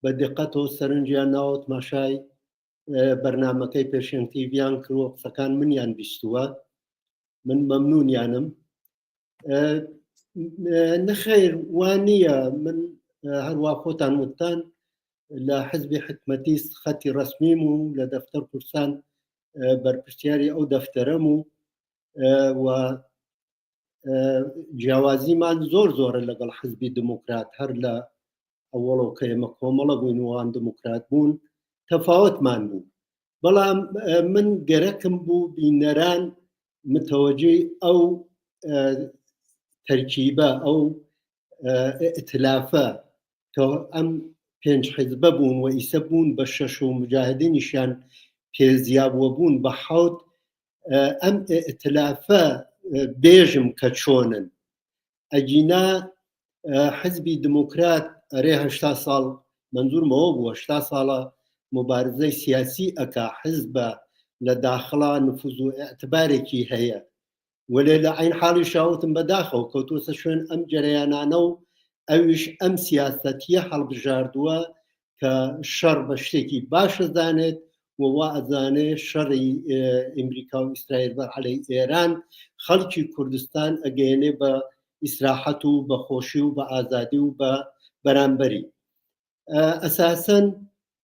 بە دقەتەوە سەرنجیان ناوە تماشای بەرنامەکەی پێشەنگ تیڤیان کردووە، قسەکان منیان بیستووە، من مەمنونیانم. نەخێر وان نییە، من هەروە خۆتان وتان لە حیزبی حکومەتی خەتی ڕسمیم و لە دەفتەر کوردستان بەرپرسیاری ئەو دەفتەرەم و جیاوازیمان زۆر زۆرە لەگەڵ حیزبی دموکرات. هەر لە ئەوڵەوە کە ئێمە کۆمەڵە بووین وان دموکرات بوون تەفاوتمان بوو، بەڵام من گەرەکم بوو بینەران متەوەجێی ئەو تەرکیبە ئەو ئیتلافە کە ئەم 5 حیزبە بوون و ئیسە بوون بە 6 و مجاهدینیشان پێزیابووە بوون بە 7. ئەم ئیتلافە بێژم کە چۆنن ئەگینا حیزبی دموکرات ئەرێ 80 ساڵ منزورمەوە بووە، 80 ساڵە مبارزەی سیاسی ئەکا، حیزبە لە داخڵا نفوذ و ئەعتبارێکی هەیە، وەلێ لە عین حاڵی شاوتم بەداخەوە کەوتوسە شوێن ئەم جەرەیانانە و ئەویش ئەم سیاسەتیە هەڵبژاردووە کە شەڕ بە شتێکی باشە زانێت و وا ئەزانێ شەڕی ئەمریکا و ئیسرائیل بەر عەلەی ئێران خەڵکی کوردستان ئەگەیەنێ بە ئیسراحەت و بە خۆشی و بە ئازادی و بە بەرامبەری. ئەساسەن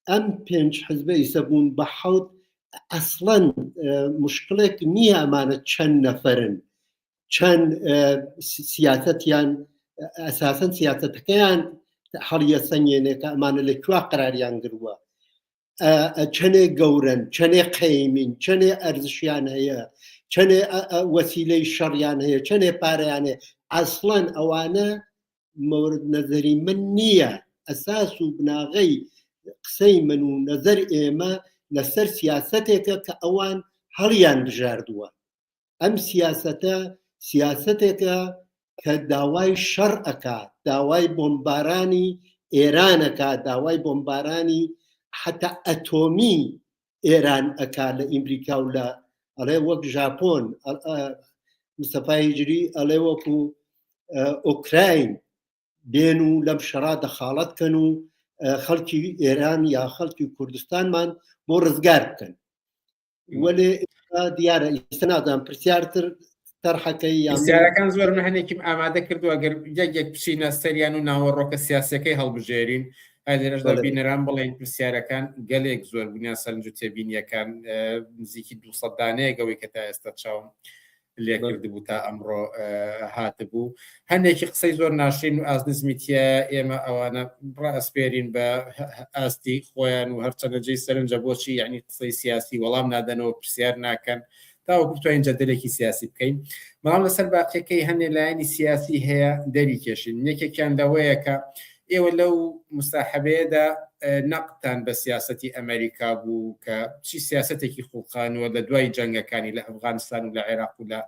ئەم 5 حیزبە ئیسە بوون بە 7 ئەسڵەن مشکلێک نییە ئەمانە چەند نەفەرن، چەند سیاسەتیان ئەساسەن سیاسەتەکەیان هەڵیە سەنگێنێ کە ئەمانە لەکوێ قەراریان گرتووە، چەندێ گەورن، چەندێ قەیمین، چەندێ ئەرزشیان هەیە، چەندێ وەسیلەی شەڕیان هەیە، چەندێ پارەیان هەیە. ئەسڵەن ئەوانە مورد نەزەری من نییە، ئەساس و بناغەی قسەی من و نەزەر ئێمە لەسەر سیاسەتێکە کە ئەوان هەڵیان بژاردووە. ئەم سیاسەتە سیاسەتێکە کە داوای شەڕ ئەکات، داوای بۆمبارانی ئێرانەکە، داوای بۆمبارانی حتا ئەتۆمی ئێران ئەکا لە ئیمریکا و لە ئەڵێ وەک ژاپۆن مستەفای هیجری ئەڵێ وەکو ئۆکراین بێن و لەم شەڕا دەخاڵەتکەن و خەڵکی ئێران یا خەڵکی کوردستانمان بۆ ڕزگار بکەن. وەلێ دیارە ئیستا نازان پرسیارتر تەرحەکەی پرسیارەکان زۆر هەنێکیم ئامادە کردووە گەر یەک بچینە سەریان و ناوەڕۆکە سیاسەکەی هەڵبژێرین لێرەشدا بینەران بڵێن پرسیارەکان گەلێک زۆر بوونیان سەرنج و تێبینیەکان نزیکی 200 دانەیەکەوەی کە تا ئێستا چاوم لێکرد بوو تا ئەمڕۆ هاتبوو. هەندێکی قسەی زۆر ناشرین و ئازنزمیتە ئێمە ئەوانە ڕائسپێرین بە ئاستی خۆیان و هەرچەندە جێی سەرنجە بۆچی یعنی قسەی سیاسی وەڵام نادەنەوە پرسیار ناکەن تاوەکو بتوانین جەدەلێکی سیاسی بکەین. بەڵام لەسەر باقیەکەی هەندێک لایەنی سیاسی هەیە دەری کێشین. یەکێکیان لەوەیە کە ئێوە لەو مستاحبەیەدا نەقتان بە سیاسەتی ئەمریکا بوو کە چی سیاسەتێکی خوڵقانوە لە دوای جەنگەکانی لە ئەفغانستان و لە عێراق و لە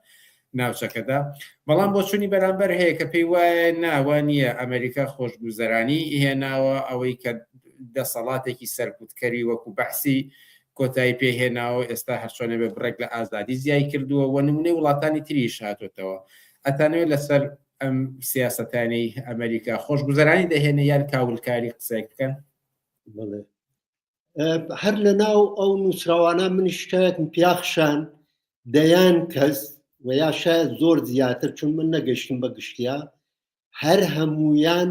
ناوچەکەدا. بەڵام بۆ چوونی بەرامبەر هەیە کە پێی وایە ناوە نییە ئەمریکا خۆشگوزەرانی هێناوە ئەوەی کە دەسەڵاتێکی سەرکوتکەری وەکو بەحسی کۆتایی پێهێناوە ئێستا هەرچۆنێ بە بڕێک لە ئازادی زیای کردووە و نمونەی وڵاتانی تریش هاتوێتەوە. ئەتانەوێت لەسەر ئەم سیاسەتانی ئەمریکا خۆشگوزەرانی دەهێنە یان کاولکاری قسەیەک بکەن؟ هەر لە ناو ئەو نووسراوانە منی شکایەتم پیاخشان دەیان کەس و یا شاید زۆر زیاتر چون من نەگەشتم بە گشتیا هەر هەمویان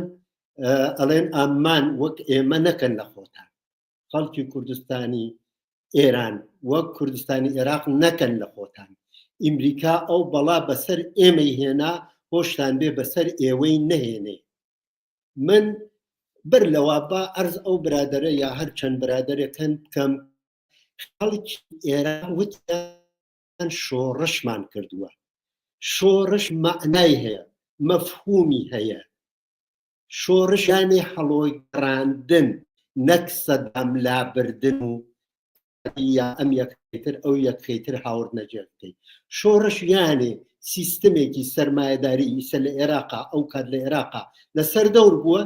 ئەڵێن ئامان وەک ئێمە نەکەن لە خۆتان، خەڵکی کوردستانی ئێران وەک کوردستانی عێراق نەکەن لە خۆتان، ئیمریکا ئەو بەڵا بەسەر ئێمەی هێنا هۆشتان بێ بەسەر ئێوەی نەهێنێ. من بر لەوا با ئەرز ئەو برادەرە یا هەر چەند برادەرەکەن بکەم خەڵکی ئێران وتیان شۆڕشمان کردووە. شۆڕش معنای هەیە، مەفهومی هەیە. شۆڕش یانێ هەڵۆی گەڕاندن نەک سەدام لابردن و یا ئەم یەکتر ئەو یەکخەیتر هاورد نەجێ بکەی. شۆڕش یانێ سیستمێکی سەرمایەداری ئیسە لە عێراقا ئەو کات لە عێراقا لەسەر دەور بووە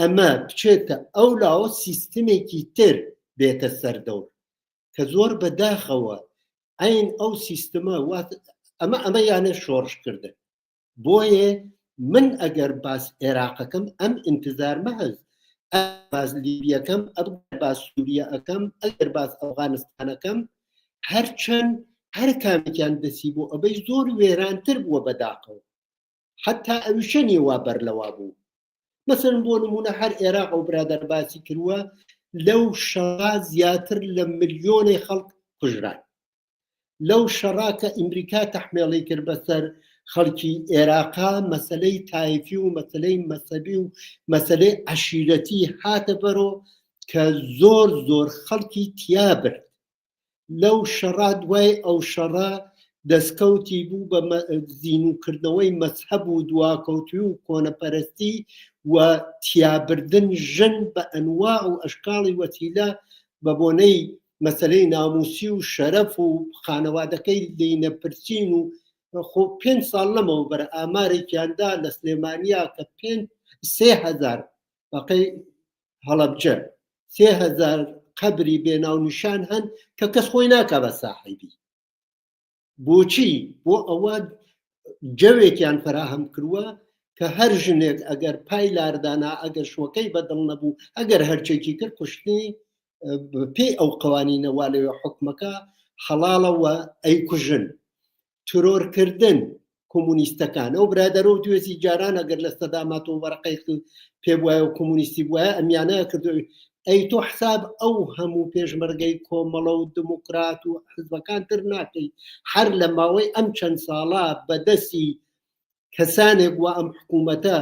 ئەمە بچێتە ئەو لاوە سیستمێکی تر بێتە سەردەور کە زۆر بەداخەوە ئەین ئەو سیستمە ئەمە یانێ شۆڕشکردن. بۆیە من ئەگەر باس عێراقەکەم ئەم ئینتزارمە هەز باز لیبیەکەم باس سووریە ئەەکەم ئەگەر باس ئەفغانستانەکەم هەرچەند هەر کامێکیان دەسی بۆ ئەبەی زۆر وێرانتر بووە بەداقەوە حتا ئەویشەنی وا بەرلەوا بوو. مثلا بۆ نمونە هەر عێراق و برادەر باسی کردووە لەو شەڕا زیاتر لە ملیۆنی خەڵک کوژران. لەو شەڕا کە ئیمریکا تەحمێڵی کرد بەسەر خەڵکی عێراقا مەسەلەی تایفی و مەسەلەی مەسەبی و مەسەلەی عەشیرەتی هاتە بەرۆ کە زۆر زۆر خەڵکی تیا برد. لەو شەڕا دوای ئەو شەڕا دەستکەوتی بوو بە زینوکردنەوەی مەسحەب و دواکەوتی و کۆنەپەرستی و تیابردن ژن بە ئەنواع و ئەشکاڵی وەسیلە بە بۆنەی مەسەلەی ناموسی و شەرەف و خانەوادەکەی لێنەپرسین و خۆ 5 ساڵ لەمەوە بەر ئامارێکیاندا لە سلێمانیا کە 3000 بەقەی هەڵەبجە 3000 قەبری بێناونیشان هەن کە کەس خۆی ناکا بە ساحیبی. بۆچی؟ بۆ ئەوە جەوێکیان فراهەم کردووە کە هەر ژنێک ئەگەر پای لاردانا ئەگەر شوەکەی بەدڵ نەبوو ئەگەر هەرچێکی کرد کوشتنی پێی ئەو قوانینەوا لەوێ حکومەکە حەڵاڵەوە ئەیکوژن. ترۆرکردن کۆمونیستەکان ئەو برادەرە و دوێزی جاران ئەگەر لە سەداماتەوە وەرەقەی پێ وایە و کۆمونیستی بووە ئەمیانە کردو ئەی تۆ حساب ئەو هەموو پێشمەرگەی کۆمەڵە و دموکرات و حزبەکان تر ناکەی هەر لە ماوەی ئەم چەند ساڵا بەدەستی کەسانێک وە ئەم حکوومەتە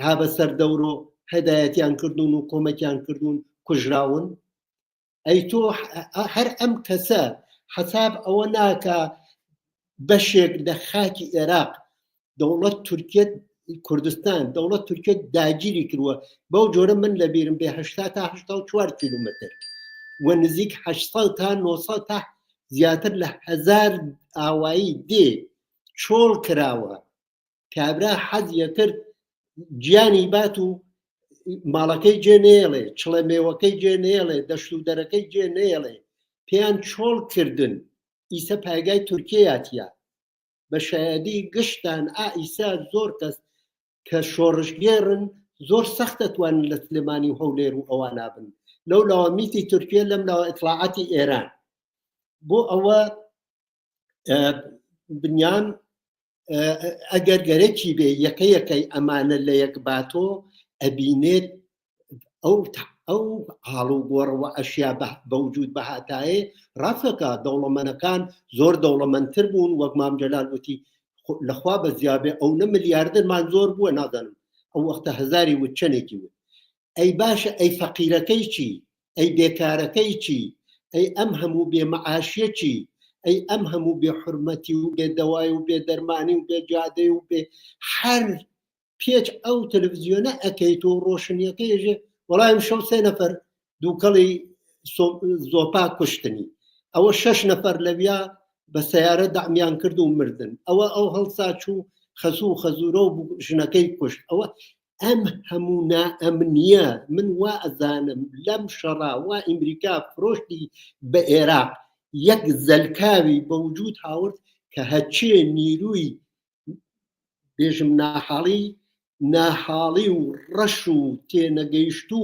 هابە سەردەورۆ هەدایەتیان کردوون و کۆمەکیان کردوون کوژراون. ئەی تۆ هەر ئەم کەسە حساب ئەوە ناکە بەشێک لە خاکی عێراق دەوڵەت تورکیە کوردستان دەوڵەت تورکیە داگیری کردووە بەو جۆرە من لەبیرم بێ 80 تا 84 کیلومتر و نزیک 800 تا 900 تا زیاتر لە 1000 ئاوایی دێ چۆڵ کراوە کابرا حەزیە کرد گیانی بات و ماڵەکەی جێ نێڵێ چڵە مێوەکەی جێ نێڵێ دەشت و دەرەکەی جێ نێڵێ پێیان چۆڵ کردن ئیسە پایگای تورکیاتە بە شایەدی گشتان ئیسا زۆر کەس کە شۆڕشگێڕن زۆر سەختە توانن لە سلێمانی و هەولێر و ئەوە نابن لەو لاوە میتی تورکیە لەم لاوە ئیطلاعاتی ئێران بۆ ئەوە بنیان ئەگەر گەرەکی بێ یەکەی ئەمانە لە یەک باتۆ ئەبینێت ئەو حاڵ و گۆڕەوە ئەشیا بەوجود بەهاتایە ڕاستەکە دەوڵەمەندەکان زۆر دەوڵەمەندتر بوون وەک مام جەلال وتی لەخوا بە زیابێ ئەو نە ملیاردرمان زۆر بووە نازانم ئەو وەختە هەزاری وت چەندێکی وت ئەی باشە ئەی فەقیرەکەی چی ئەی بێکارەکەی چی ئەی ئەم هەموو بێمەعاشیە چی ئەی ئەم هەموو بێ حورمەتی و بێ دەوای و بێ دەرمانی و بێ جادەی و بێ هەر پێچ ئەو تەلەڤیزیۆنە ئەکەیت و ڕۆشنیەکەیژێ وەڵایم شەو 3 نەفەر دووکەڵی زۆپا کوشتنی ئەوە 6 نەفەر لەویا بە سەیارە دەعمیان کرد و مردن ئەوە ئەو هەڵسا چوو خەسوو خەزورە و ژنەکەی کوشت ئەوە ئەم هەموو نائەمنیە من وا ئەزانم لەم شەڕا وا ئیمریکا فرۆشتی بە عێراق یەک زەلکاوی بەوجود هاورد کە هەچێ نیروی بێژم ناحاڵی و ڕەش و تێنەگەیشت و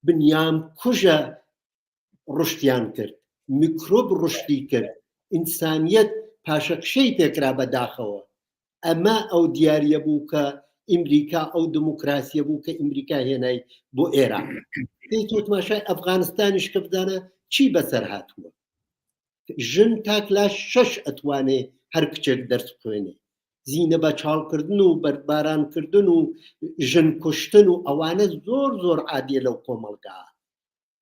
بنیام کوژە ڕشتیان کرد میکرۆب ڕشتی کرد ئینسانیەت پاشەکشەی پێکرا بەداخەوە ئەمە ئەو دیارە بوو کە ئیمریکا ئەو دموکراسیە بوو کە ئیمریکا هێنای بۆ ئێران تۆ تماشای ئەفغانستانیش کە بدانە چی بەسەر هاتووە ژن تاکلا 6 ئەتوانێ هەر کچێک دەرس بخوێنێ زیینە بە چاڵکردن و بەربارانکردن و ژن کوشتن و ئەوانە زۆر زۆر عادیە لەو کۆمەڵگا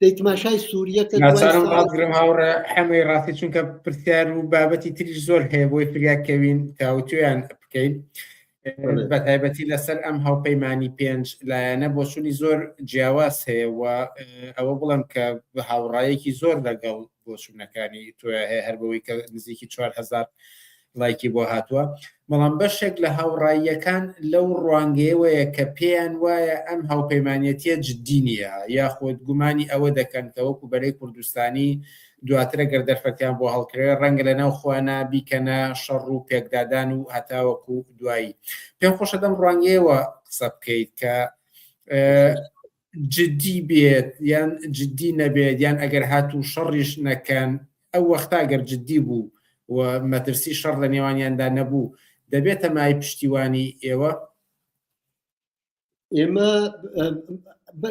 دەیتماشای سووریە کە ناچارم بازگرم هاوڕە هەمووی ڕاستی چونکە پرسیار و بابەتی تریش زۆر هەیە بۆی فریاکەوین تاوتویان بکەین بە تایبەتی لەسەر ئەم هاوپەیمانی 5 لایەنە بۆچوونی زۆر جیاواز هەیە و ئەوە بڵم کە هاوڕایەکی زۆر لەگەڵ بۆچوونەکانی تۆ هەیە هەر بەوەی کە نزیکی 4000 لایکی بۆ هاتووە بەڵام بەشێک لە هاوڕاییەکان لەو ڕوانگەیەوەیە کە پێیان وایە ئەم هاوپەیمانەتیە جددی نیە یاخۆت گومانی ئەوە دەکەن کە وەکو بەرەی کوردستانی دواترە گەر دەرفەتیان بۆ هەڵکرێ ڕەنگە لە ناو خۆیانە بیکەنە شەڕ و پێکدادان و هەتاوەکو دوایی پێم خۆشە دەم ڕوانگەیەوە قسە بکەیت کە جددی بێت یان جددی نەبێت یان ئەگەر هاتوو شەڕیش نەکەن ئەو وەختا گەر جددی بوو و مەترسی شەڕ لە نێوانیاندا نەبوو دەبێتە مای پشتیوانی ئێوە ئێمە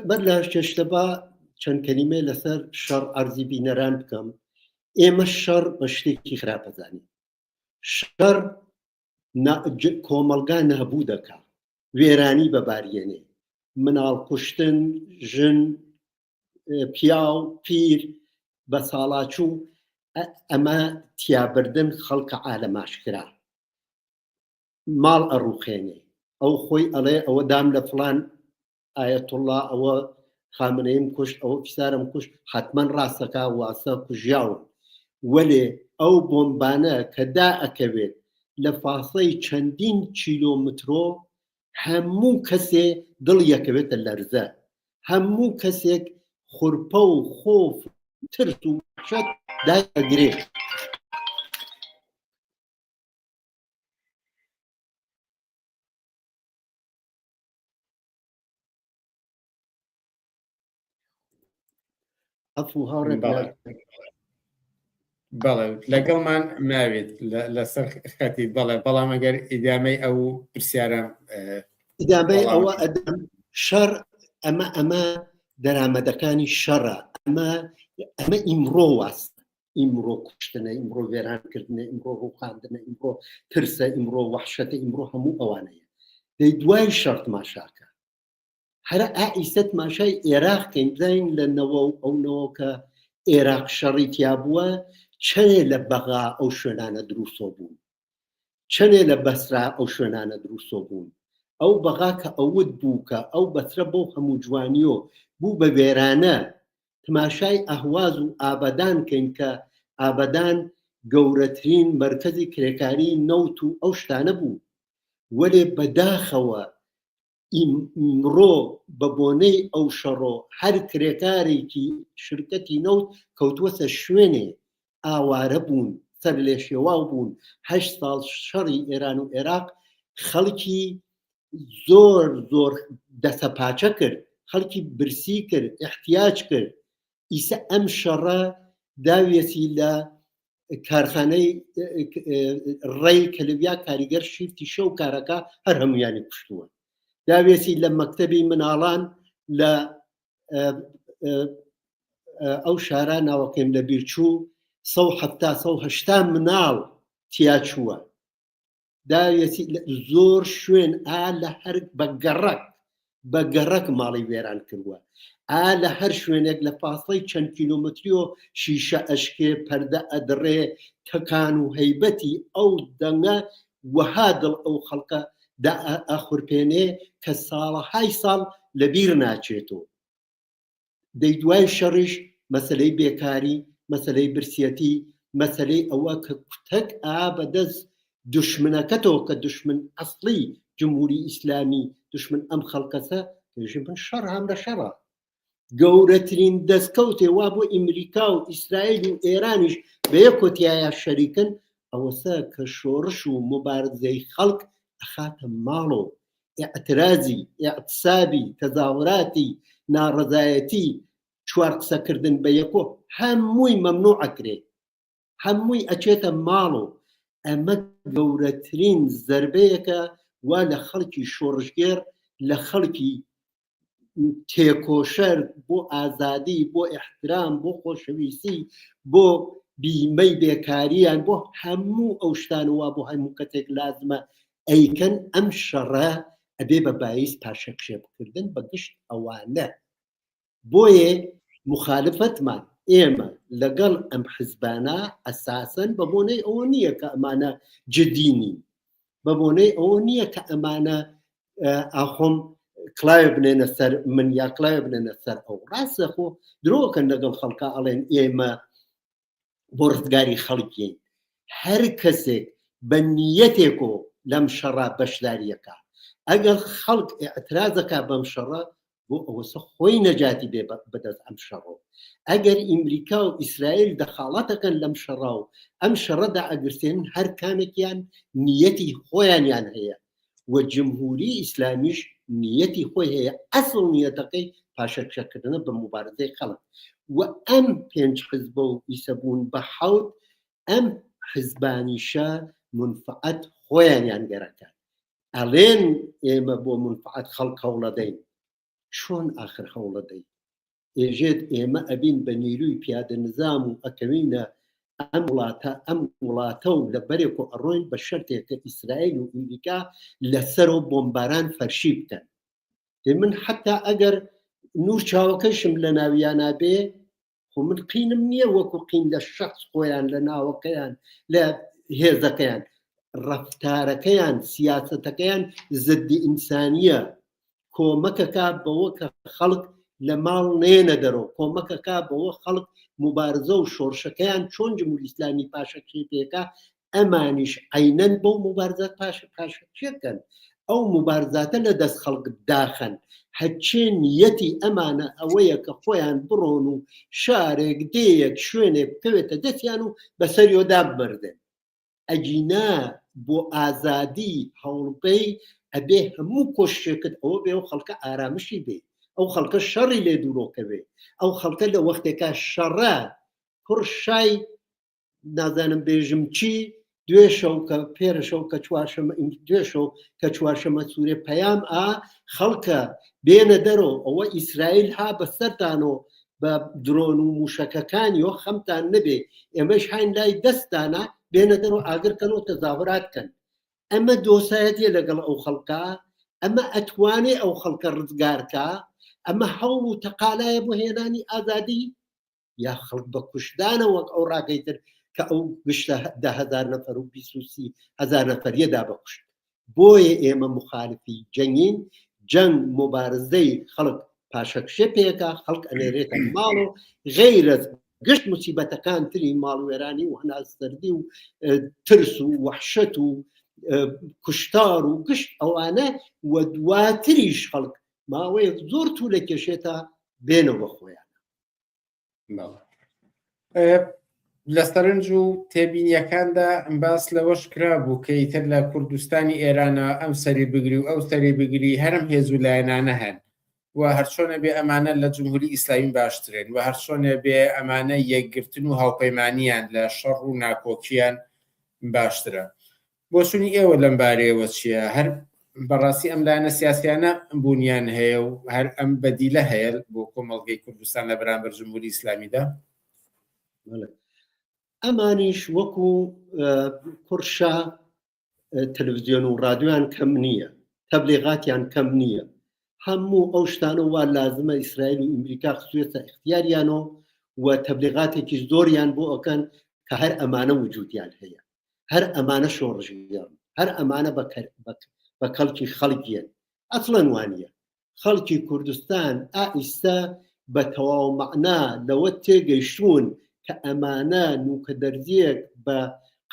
بەر لە شتەبا چەند کەلیمێ لەسەر شەڕ ئەرزی بینەران بکەم ئێمە شەڕ بە شتێکی خراپەزانین شەڕ کۆمەلگا نەبوو دەکا وێرانی بەبارێنێ مناڵ کوشتن ژن پیا و پیر بە ساڵاچوو ئەمە تیابردن خەڵکە عالەماشکرا ماڵ ئەڕوخێنێ ئەو خۆی ئەڵێ ئەوە دام لە فڵان ئایەتوڵڵا ئەوە خامنەیم کوشت ئەوە فیسارم کوشت حتمما ڕاستەکە واسە کوژیاون وەلێ ئەو بۆمبانە کە دائەکەوێت لە فاصلەی چەندین کیلۆمترۆ هەموو کەسێ دڵ یەکەوێتە لەرزە هەموو کەسێک خوڕپە و خۆف ترس و شەت دایەگرێ ئەفو هاوڕێ بەڵێ لەگەڵمان ناوێت لەسەر خەتی بەڵێ بەڵام ئەگەر ئیدامەی ئەو پرسیارە ئیدامەی ئەوە ئەدەم شەڕ ئەمە دەرامەدەکانی شەڕە ئەمە ئیمڕۆ واست ئیمڕۆ کوشتنە ئیمڕۆ وێرانکردنە ئیمڕۆ ڕووخاندنە ئیمڕۆ ترسە ئیمڕۆ وەحشەتە ئیمڕۆ هەموو ئەوانەیە دەی دوای شەڕ تماشاکە هەرە ئائیسە تماشای عێراق کەین بزانین لەنەوە و ئەونەوە کە عێراق شەڕی تیا بووە چەندێ لە بەغا ئەو شوێنانە دروستۆ بوون چەندێ لە بەسرا ئەو شوێنانە دروستۆ بوون ئەو بەغا کە ئەوت بوو کە ئەو بەسرە بۆ هەموو جوانیۆ بوو بە وێرانە تماشای ئەهواز و ئابەدان کەین کە ئابەدان گەورەترین مەرکەزی کرێکاری نەوت و ئەو شتانە بوو وەرێ بەداخەوە ئیمڕۆ بە بۆنەی ئەو شەڕۆ هەر کرێکارێکی شرکەتی نەوت کەوتووەتە شوێنێ ئاوارە بوون سەر لێ شێواو بوون 8 ساڵ شەڕی ئێران و عێراق خەڵکی زۆر زۆر دەسەپاچە کرد خەڵکی برسی کرد احتیاج کرد ئیسە ئەم شەڕە داوێتی لە کارخانەی ڕێی کەلویا کاریگەر شیفتی شەو کارەکە هەر هەمویانی کوشتووە داوێتی لە مەکتەبی مناڵان لە ئەو شارە ناوەکەم لە بیرچوو 170 مناڵ تیاچووە داوێتی زۆر شوێن لە هەر بە گەڕەک ماڵی وێران کردووە لە هەر شوێنێک لە پاسەی چەند کیلۆمتریۆ شیشە ئەشکێ پەردە ئەدڕێ تەکان و هەیبەتی ئەو دەنگە وەها دڵ ئەو خەڵکە ئەخورپێنێ کە ساڵەهای ساڵ لەبیر ناچێتەوە دەی دوای شەڕیش مەسەلەی بێکاری مەسەلەی برسیەتی مەسەلەی ئەوە کە کوتەک بەدەست دشمنەکەتەوە کە دشمن ئەسڵی جمهوری ئیسلامی دشمن ئەم خەڵکەسە من شەڕ هەم لە شەڕە گەورەترین دەستکەوتێ وا بۆ ئیمریکا و ئیسرائیل و ئێرانیش بە یەکۆتیایە شەریکن ئەوەسە کە شۆڕش و مبارزەی خەڵک ئەخاتە ماڵۆ ئاعترازی ئاعتسابی تەزاوراتی ناڕەزایەتی چوار قسەکردن بە یەکۆ هەمووی مەمنوع ئەکرێ هەمووی ئەچێتە ماڵۆ ئەمە گەورەترین زەربەیەکە وا لە خەڵکی شۆڕشگێر لە خەڵکی تێکۆشەر بۆ ئازادی بۆ احترام بۆ خۆشەویستی بۆ بیمەی بێکاریان بۆ هەموو ئەو شتانەوە بۆ هەموو کەتێک لازمە ئەیکەن ئەم شەڕە ئەبێ بە باعیس پاشەکشێبکردن بە گشت ئەوانە بۆیە مخالفتمان ئێمە لەگەڵ ئەم حزبانە ئەساسەن بە بۆنەی ئەوە نییە کە ئەمانە جدینی بە بۆنەی ئەوە نییە کە ئەمانە ئاخۆم کڵاوێ بنێنە سەر من یا کڵاوێ بنێنە سەر ئەو ڕاستە خۆ درۆکەن لەگەڵ خەڵکە ئەڵێن ئێمە بۆ ڕزگاری خەڵکین هەر کەسێک بە نیەتێکۆ لەم شەڕا بەشداریەکە ئەگەر خەڵک ئێعترازەکە بەم شەڕە بۆ ئەوەسە خۆی نەجاتی بێ بەدەست ئەم شەڕۆ ئەگەر ئیمریکا و ئیسرائیل دەخاڵەتەکەن لەم شەڕا و ئەم شەڕەدا ئەگرسێنن هەر کامێکیان نیەتی خۆیانیان هەیە و جمهوری ئیسلامیش نیەتی خۆی هەیە ئەسڵ نیەتەکەی پاشەکشەکردنە بە مبارزەی خەڵک و ئەم 5 حزبە و ئیسەبوون بە 7 ئەم حزبانیشە منفعەت خۆیانیان گەرەکان ئەڵێن ئێمە بۆ منفعەت خەڵک هەوڵەدەین چۆن ئاخر هەوڵەدەین ئێژێت ئێمە ئەبین بە نیروی پیادە نظام و ئەکەوینە ئەم وڵاتە و لە بەرێک و ئەڕۆین بە شەرتێک کە ئیسرائیل و ئیمریکا لەسەرەوە بۆمباران فەرشی بکەن من حتا ئەگەر نور چاوەکەشم لە ناویانە بێ خۆ من قینم نییە وەکو قین لە شخص خۆیان لە ناوەکەیان لە هێزەکەیان ڕەفتارەکەیان سیاسەتەکەیان زدی ئینسانیە کۆمەکەکە بەوە کە خەڵک لە ماڵ نێنە دەرەوە کۆمەکەکە بەوە خەڵک مبارزە و شۆڕشەکەیان چۆن جمهوری ئیسلامی پاشەکشێتەکە ئەمانیش عینەن بەو مبارزات پاشەکشێکەن ئەو مبارزاتە لە دەست خەڵک داخەن هەرچێ نیەتی ئەمانە ئەوەیە کە خۆیان بڕۆن و شارێک دەیەک شوێنێ بکەوێتە دەستیان و بەسەریۆدا ببردن ئەجینا بۆ ئازادی هەوڵبەی ئەبێ هەموو کۆشتێکت ئەوە بێ و خەڵکە ئارامشی بێ ئەو خەڵکە شەڕی لێ دوورۆکەوێ ئەو خەڵکە لە وەختێکە شەڕە کوڕ شای نازانم بێژم چی دوێ شەو کە پێرە شەو کە چوارشەمە دوێ شەو کە چوارشەمە سوورێ پەیام خەڵکە بێنە دەرەوە ئەوە ئیسرائیل ها بەسەرتانەوە بە درۆن و موشەکەکانی و خەمتان نەبێ ئێمەش هاین لای دەستانە بێنە دەرەوە ئاگرکەنەوە تەزاوراتکەن ئەمە دۆسایەتیە لەگەڵ ئەو خەڵکە ئەمە ئەتوانێ ئەو خەڵکە ڕزگارکە ئەمە هەوڵ و تەقالایە بۆ هێنانی ئازادی یا خەڵک بە کوشتانەوە ئەو ڕاگەیتر کە ئەو گشتە 10,000 نەفەر و 20,000 نەفەریەدا بەکوشت بۆیە ئێمە مخالفی جەنگین جەنگ مبارزەی خەڵک پاشەکشێ پێکە خەڵک ئەنێرێتە ماڵ و غەیرە گشت موسیبەتەکان تری ماڵوێرانی و هەناسەردی و ترس و وەحشەت و کوشتار و گشت ئەوانە و دواتریش خەڵک ماوەیە زۆر توو لە کێشێتە بێنەوە خۆیان. لە سەرنج و تێبینیەکاندا باس لەوەش کرا بوو کە ئیتر لە کوردستانی ئێرانە ئەم سەری بگری و ئەو سەری بگری هەرم هێز و لایەنانە هەن و هەرچۆنە بێ ئەمانە لە جمهوری ئیسلامی باشترێن و هەرچۆنە بێ ئەمانە یەکگرتن و هاوپەیمانیان لە شەڕ و ناکۆکیان باشترە. بۆچوونی ئێوە لەم بارەیەوە چییە؟ هەر بەڕاستی ئەم لایەنە سیاسیانە بوونیان هەیە و هەر ئەم بەدیلە هەیە بۆ کۆمەڵگەی کوردستان لە بەرامبەر جمهوری ئیسلامیدا؟ ئەمانیش وەکو کوڕشا تەلەڤیزیۆن و رادیۆیان کەم نییە، تەبلیغاتیان کەم نییە، هەموو ئەو شتانە وا لازمە ئیسرائیل و ئەمریکا خسوێتە اختیاریانەوە و تەبلیغاتێکی زۆریان بۆ ئەکەن کە هەر ئەمانە وجودیان هەیە، هەر ئەمانە شۆڕژیان، هەر ئەمانە بە کەڵکی خەڵکیان. ئەسڵەن وانە خەڵکی کوردستان ئائیستا بە تەواو مەعنا لەوە تێگەیشتوون کە ئەمانە نوکە دەرزیەک بە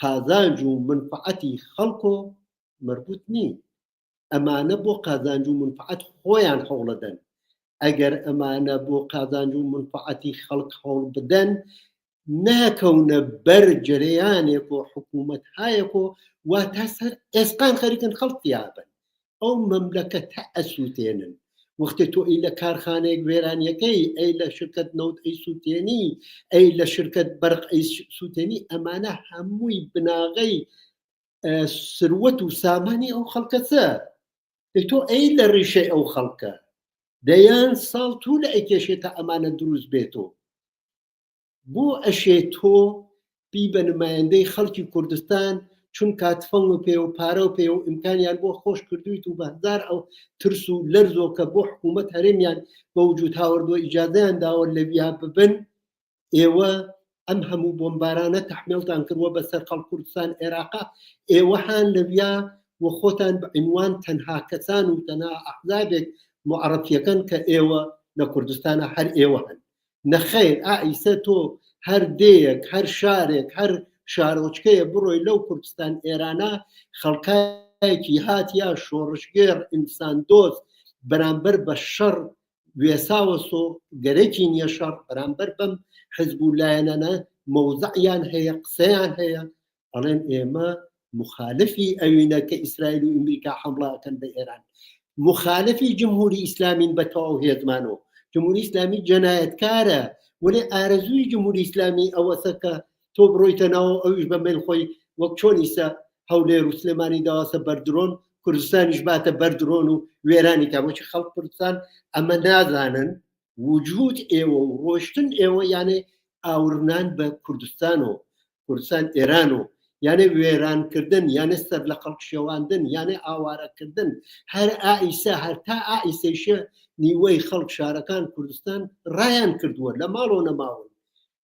قازانج و منفعەتی خەڵکۆ مربوط نین. ئەمانە بۆ قازانج و منفعەت خۆیان هەوڵەدەن. ئەگەر ئەمانە بۆ قازانج و منفعەتی خەڵک هەوڵ بدەن ناکەونە بەر جەرەیانێک و حکوومەت هایەک و وا تا سەر ئێسقان خەریکن خەڵکیابن ئەو مەملەکە تا ئەسووتێنن. وەختە تۆ ئەی لە کارخانەیەک وێرانیەکەی، ئەی لە شرکەت نەوت ئەی سووتێنی، ئەی لە شرکەت بەرق ئەی سووتێنی، ئەمانە هەمووی بناغەی سروەت و سامانی ئەو خەڵکەسە. تۆ ئەی لە ڕیشەی ئەو خەڵکە دەیان ساڵ توو لە ئەکێشێتە ئەمانە دروست بێتەوە. بۆ ئەشێ تۆ بی بە نمایەندەی خەڵکی کوردستان چون کاتفەنگ و پێ و پارە و پێ و ئیمکانیان بۆ خۆش کردویت و بەهزار ئەو ترس و لەرزۆکە بۆ حکوومەت هەرێمیان بە وجود هاوردووە ئیجازەیان داوە لە ویا ببن، ئێوە ئەم هەموو بۆمبارانە تەحمیلتان کردووە بەسەر خەڵک کوردستان عێراقا، ئێوە هان لە ویا و خۆتان بە عنوان تەنها کەسان و تەنها ئەحزابێک معرەفیەکەن کە ئێوە لە کوردستانە هەر ئێوە هەن. نەخەیر ئائیسە تۆ هەر دەیەک، هەر شارێک، هەر شارۆچکەیە بڕۆی لەو کوردستان ئێرانە خەڵکایەکی هاتیە شۆڕشگێر ئینسان دۆست بەرامبەر بە شەڕ وێساوە سۆ گەرەکی نییە شەڕ بەرامبەر بەم حزب و لایەنانە مەوزەعیان هەیە، قسەیان هەیە، ئەڵێن ئێمە مخالفی ئەوینە کە ئیسرائیل و ئەمریکا حەمڵەکەن بە ئێران، مخالفی جمهوری ئیسلامیین بە تەواو هێزمانەوە. جمهوری ئیسلامی جەنایەتکارە، وەێ ئارەزووی جمهوری ئیسلامی ئەوەسە کە تۆ بڕۆیتە ناوە ئەویش بە میل خۆی وەک چۆن ئیسا هەولێر و سلێمانی داواسە بەردرۆن، کوردستانیش باتە بەردرۆن و وێرانی کا. بۆچی خەڵک کوردستان ئەمە نازانن وجود ئێوە و ڕۆشتن ئێوە یانێ ئاورنان بە کوردستان و کوردستان ئێران و یانێ وێرانکردن، یانێ سەر لە خەڵک شێواندن، یانێ ئاوارەکردن. هەر ئائیسا هەر تا ئائیسەیشە نیوەی خەڵک شارەکان کوردستان ڕایان کردووە لە ماڵەوە نەماون.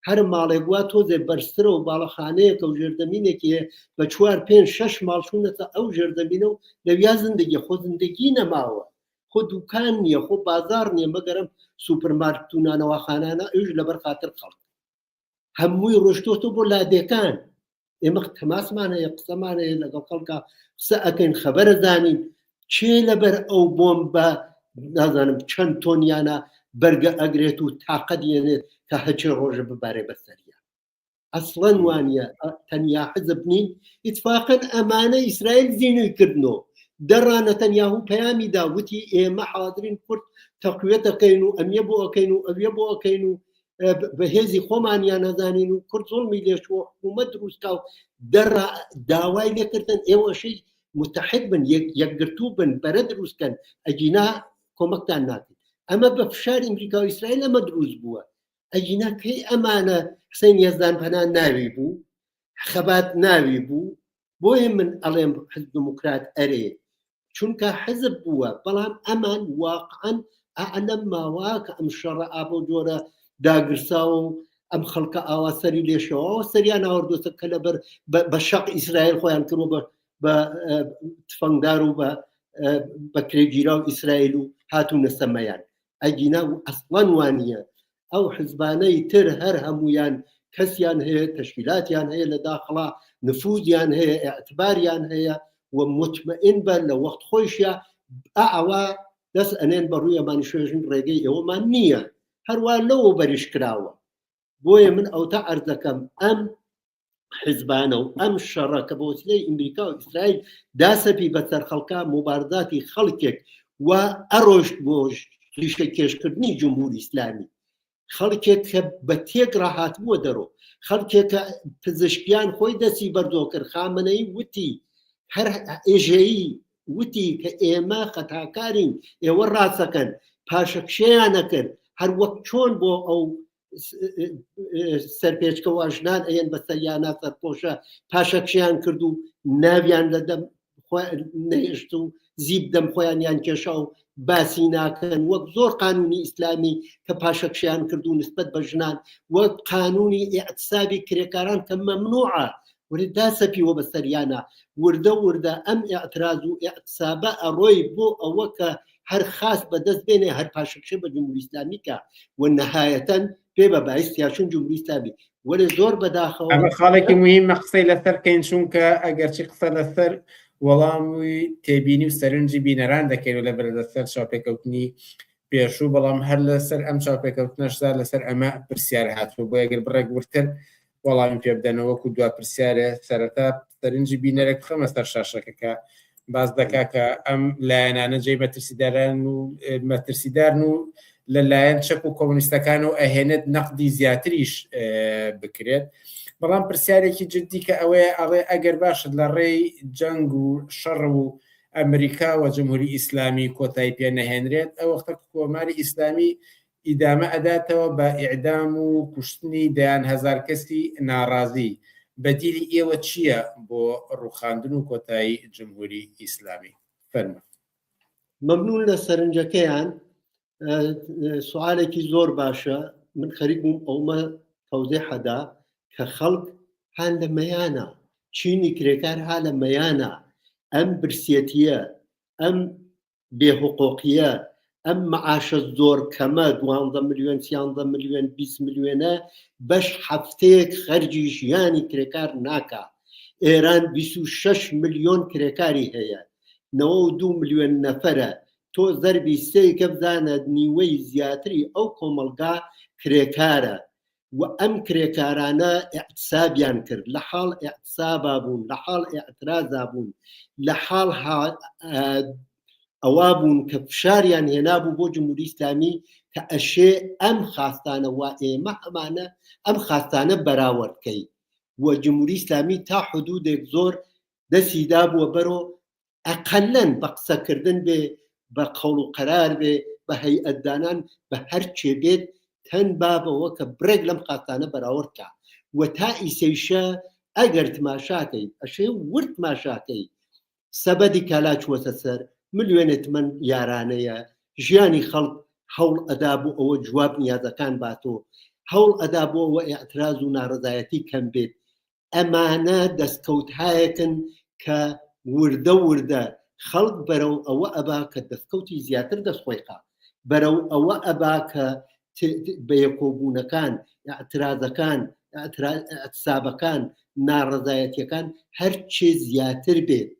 هەر ماڵێک وا تۆزێ بەرزترە و باڵەخانەیەکە و ژێردەمینێکی بە 4-5-6 ماڵ چوونەتە ئەو ژێردەمینە و لەویا زندگی خۆ زندگی نەماوە، خۆ دوکان نییە، خۆ بازار نییە، مەگەرم سوپەرمارکت و نانەواخانانە ئەوش لەبەر خاتر خەڵک هەمووی ڕۆشتۆتە بۆ لادێکان. ئێمە تەماسمان هەیە، قسەمان هەیە لەگەڵ خەڵکە قسە ئەکەین، خەبەرە زانین چێ لەبەر ئەو بۆمبە نازانم چەند تۆنیانە بەرگە ئەگرێت و تاقەت دێنێت کە هەچێ ڕۆژە ببارێ بەسەریە. ئەسڵەن وانە تەنیا حزب نین. ئیتفاقەن ئەمانە ئیسرائیل زینوی کردنەوە، دەڕانە تەنیاهوو پەیامی دا وتی ئێمە حاضرین کورد تەقویەت ئەەکەین و ئەمیە بۆ ئەەکەین و ئەویە بۆ ئەەکەین و بەهێزی خۆمانیان نەزانین و کورد زوڵمی لێشوە حکوومەت دروستکە و داوای لێکردن ئێوەشەی متحد بن، یەکگرتوو بن، بەرە دروستکەن، ئەجینا کۆمەکتان ناکەین. ئەمە بە فشار ئەمریکا و ئیسرائیل ئەمە دروست بووە. ئەجینا کەی ئەمانە حسین یەزدان پەنان ناوی بوو، خەبات ناوی بوو. بۆیە من ئەڵێم حزب دموکرات ئەرێ چونکە حزب بووە، بەڵام ئەمان واقعەن ئەعلەم ماوا کە ئەم شەڕە ئابۆ جۆرە داگرساوە و ئەم خەڵکە ئاوا سەری لێشەوە سەریان ئاوردۆتە کە لەبەر بە شەق ئیسرائیل خۆیان کردوە بە تفەنگدار و بە کرێگیرا و ئیسرائیل و هاتوونە سەمەیان. ئەگینا و ئەسڵەن وانە ئەو حزبانەی تر هەر هەمویان کەسیان هەیە، تەشکیلاتیان هەیە لە داخڵا، نفوذیان هەیە، ئێعتباریان هەیە، و مطمئن بە لە وەخت خۆشیە ئەوە دەست ئەنێن بە ڕوویەمان شوێژن ڕێگەی ئێوەمان نییە هەروە لەوە بەریش کراوە بۆیە من ئەوتا عەرز دەکەم ئەم حزبانە و ئەم شەڕە کە بە وسیلەی ئەمریکا و ئیسرائیل داسەپی بەسەر خەڵکا مبارزاتی خەڵکێک و ئەڕۆشت بۆ ریشە کێشکردنی جمهوری ئیسلامی خەڵکێک کە بە تێک ڕاهات بووە دەرۆ خەڵکێک کە پزیشکیان خۆی دەستی بەردۆ کرد خامنەی وتی هەر ئێژەیی وتی کە ئێمە خەتاکارین ئێوە ڕاستەکەن پاشەکشەیان نەکرد هەر وەک چۆن بۆ ئەو سەرپێچکە واژنان ئەیەن بە سەریانە سەرپۆشە پاشەکشیان کرد و ناویان لە دەم نەهێشت و زیب دەم خۆیانیان کێشا و باسی ناکەن وەک زۆر قانونی ئیسلامی کە پاشەکشیان کرد و نسبەت بە ژنان وەک قانونی ئیعتسابی کرێکاران کە مەمنوعە وردە داسەپیوە بە سەریانە وردە ئەم ئیعتراز و ئیعتسابە ئەڕۆی بۆ ئەوە کە هەر خاص بەدەست بێنێ هەر پاشەکشە بە جمهوری ئیسلامی کە و نەهایەتەن پێ بە باعث یاشون جمهوری ئیسلامی وەرێ زۆر بەداخەوە ئەمە خاڵێکی مهمە قسەی لەسەر کەین چونکە ئەگەرچی قسە لەسەر وەڵامی تێبینی و سەرنجی بینەران دەکەین و لە بەردەستەر چاوپێکەوتنی پێشوو بەڵام هەر لەسەر ئەم چاوپێکەوتنەشدا لەسەر ئەمە پرسیار هاتووە بۆ ئەگەر بڕێک ورتر وەڵامی پێ بدەنەوەکو دوا پرسیارە سەرەتا سەرنجی بینەرێک بخەمە سەر شاشەکە باز دەکا کە ئەم لایەنانە جێی مەترسیدارن و لەلایەن چەک و کۆمونیستەکان و ئەهێنێت نەقدی زیاتریش بکرێت بەڵام پرسیارێکی جدی کە ئەوەیە ئەڵێ ئەگەر باشت لە ڕێی جەنگ و شەڕ و ئەمریکا و جمهوری ئیسلامی کۆتایی پێ نەهێنرێت ئەو وەختە کۆماری ئیسلامی ئیدامە ئەداتەوە بە ئیعدام و کوشتنی دەیان هەزار کەسی ناڕازی بەدیلی ئێوە چییە بۆ ڕووخاندن و کۆتایی جمهوری ئیسلامی فەرمە مەمنون لە سەرنجەکەیان سوالێکی زۆر باشە من خەریک بووم ئەومە تەوزێ حەدا کە خەڵک هان لە مەیانە چینی کرێکار ها لە مەیانە ئەم برسێتیە ئەم بێحقوقیە ئەم معاشە زۆر کەمە 12 ملیۆن 13 ملیۆن 20 ملیۆنە بەش هەفتەیەک خەرجی ژیانی کرێکار ناکا ئێران 26 ملیۆن کرێکاری هەیە 92 ملیۆن نەفەرە تۆ زەربی سێی کە بزانە نیوەی زیاتری ئەو کۆمەلگا کرێکارە و ئەم کرێکارانە ئیعتسابیان کرد لە حاڵ ئیعتسابا بوون لە حاڵ ئیعترازا بوون لە حاڵ ئەوا بوون کە فشاریان هێنابوو بۆ جمهوری ئیسلامی کە ئەشێ ئەم خاستانە وا ئێمە ئەمانە ئەم خاستانە بەراوەردکەی و جمهوری ئیسلامی تا حدودێک زۆر دەسیدا بووە بەرۆ ئەقەلەن بە قسەکردن بێ بە قەول و قەرار بێ بە هەیئەتدانان بە هەر چێ بێت تەن بابەوە کە برێک لەم خاستانە بەراوردکە و تا ئیسەیشە ئەگەر تماشاکەی ئەشێ ورد تماشاکەی سەبەدی کالاچ وەتە سەر ملیۆنێت من یارانەیە ژیانی خەڵک هەوڵ ئەدا بوو ئەوە جواب نیازەکان باتۆ هەوڵ ئەدا بۆ ئەوە ئیعتراز و ناڕەزایەتی کەم بێت ئەمانە دەستکەوتهایەکن کە وردە خەڵک بەرەو ئەوە ئەبا کە دەستکەوتی زیاتر دەستخۆیقا بەرەو ئەوە ئەبا کە بە یەکۆبوونەکان ئیعترازەکان ئەتسابەکان ناڕەزایەتیەکان هەرچێ زیاتر بێت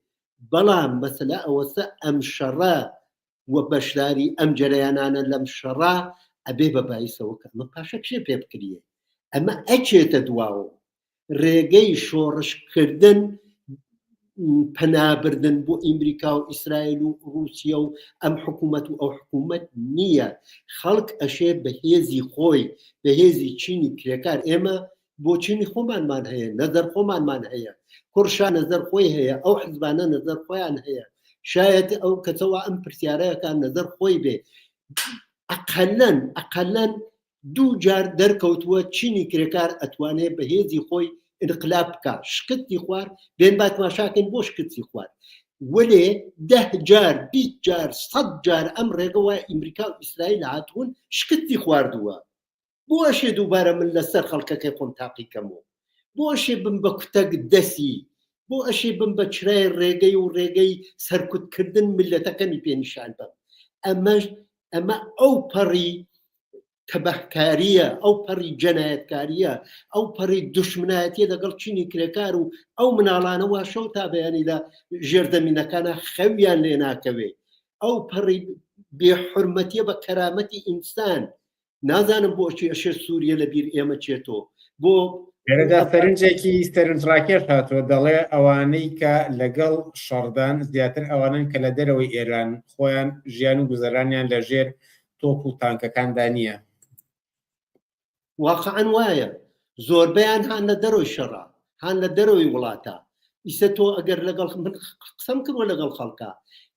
بەڵام مەسەلە ئەوەسە ئەم شەڕە و بەشداری ئەم جەرەیانانە لەم شەڕا ئەبێ بە بایسەوە کە ئەمە پاشەکشێ پێ بکرێ ئەمە ئەچێتە دواوە ڕێگەی شۆڕشکردن پەنابردن بۆ ئیمریکا و ئیسرائیل و رووسیا و ئەم حکوومەت و ئەو حکوومەت نییە خەڵک ئەشێ بە هێزی خۆی بە هێزی چینی کرێکار ئێمە بۆ چینی خۆمانمان هەیە نەزەر خۆمانمان هەیە کوڕشا نەزەر خۆی هەیە ئەو حزبانە نەزەر خۆیان هەیە شاید ئەو کەسەوە ئەم پرسیارەیەکان نەزەر خۆی بێ ئەقەلەن دوو جار دەرکەوتووە چینی کرێکار ئەتوانێت بە هێزی خۆی انقلاب بکە شکستی خوارد بێن با تماشاکەین بۆ شکستی خوارد وەلێ 10 جار 20 جار 100 جار ئەم ڕێگەوە ئیمریکا و ئیسرائیل هاتوون شکستی خواردووە بۆ ئەشێ دووبارە من لەسەر خەڵکەکەی خۆم تاقی کەمەوە بۆ ئەشێ بم بە کوتەک دەسی بۆ ئەشێ بم بە چرای ڕێگەی و ڕێگەی سەرکوتکردن ملەتەکەمی پێنیشان بم ئەمە ئەو پەڕی تەبەهکاریە ئەو پەڕی جەنایەتکاریە ئەو پەڕی دوشمنایەتیە لەگەڵ چینی کرێکار و ئەو مناڵانە وا شەو تا بەیانی لە ژێردەمینەکانە خەویان لێ ناکەوێ ئەو پەڕی بێحورمەتیە بە کەرامەتی ئینسان نازانم بۆچی ئەشێ سووریە لە بیر ئێمە چێتەوە بۆ لێرەدا سەرنجێکی سەرنجڕاکێش هاتووە دەڵێ ئەوانەی کە لەگەڵ شەڕدان زیاتر ئەوانن کە لە دەرەوەی ئێران خۆیان ژیان و گوزەرانیان لە ژێر تۆپ و تانکەکاندا نییە واقعاً وایە زۆربەیان هان لە دەرەوەی شەڕا هان لە دەرەوەی وڵاتە ئیسە تۆ ئەگەر لەگەڵ من قسەم کردوە لەگەڵ خەڵکا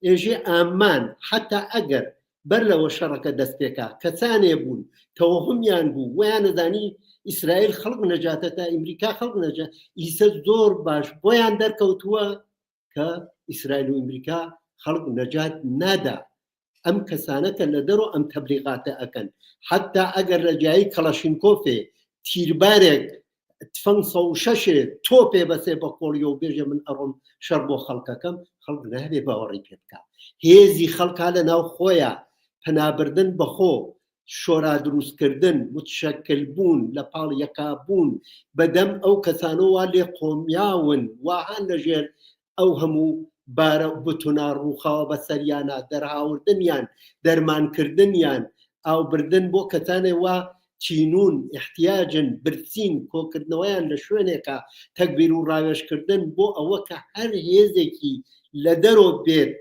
ئێژێ ئامان حتا ئەگەر بەر لەوە شەڕەکە دەست پێکا کەسانێ بوون تەوەهمیان بوو ویان نەزانی ئیسرائیل خەڵق نەجاتە تا ئەمریکا خەڵق نەجات ئیسە زۆر باش بۆیان دەرکەوتووە کە ئیسرائیل و ئەمریکا خەڵق نەجات نادا ئەم کەسانەکە لە دەرۆ ئەم تەبلیغاتە ئەکەن حتا ئەگەر لە جایی کەڵەشینکۆفێ تیربارێک تفەنگ 106 تۆپێ بەسێ بە کۆڵیۆ و بێژە من ئەڕۆم شەڕ بۆ خەڵکەکەم خەڵک نابێ باوەڕی پێ بکە هێزی خەڵکا لە ناو خۆیە پەنابردن بەخۆ شۆرا دروستکردن متشەکل بوون لە پاڵ یەکابوون بەدەم ئەو کەسانەوە لێ قۆمیاون واهان لەژێر ئەو هەموو بارە بتونا ڕووخاوە بە سەریانە دەرهاوردنیان دەرمانکردنیان ئاوبردن بۆ کەسانێ وا چینون احتیاجن برسین کۆکردنەوەیان لە شوێنێکە تەکبیر و ڕاوێژکردن بۆ ئەوە کە هەر هێزێکی لە دەرۆ بێت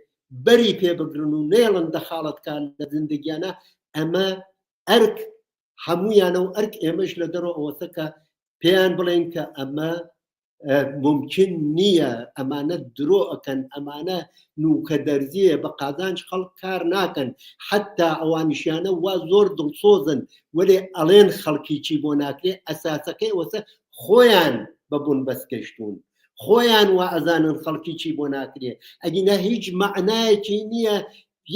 بەری پێ بگرن و نێڵن دەخاڵەتکان لە زندگیانە ئەمە ئەرک هەمویانە و ئەرک ئێمەش لە دەرۆ ئەوەسەکە پێیان بڵێن کە ئەمە ممکن نییە ئەمانە درۆ ئەکەن ئەمانە نوکە دەرزیە بە قازانج خەڵک کار ناکەن حتا ئەوانیشیانە وا زۆر دڵسۆزن وەلێ ئەڵێن خەڵکی چی بۆ ناکرێ ئەساسەکەی وەسە خۆیان بەبوون بەسکەشتون خۆیان وا ئەزانن خەڵکی چی بۆ ناکرێ ئەگینا هیچ معنایەکی نییە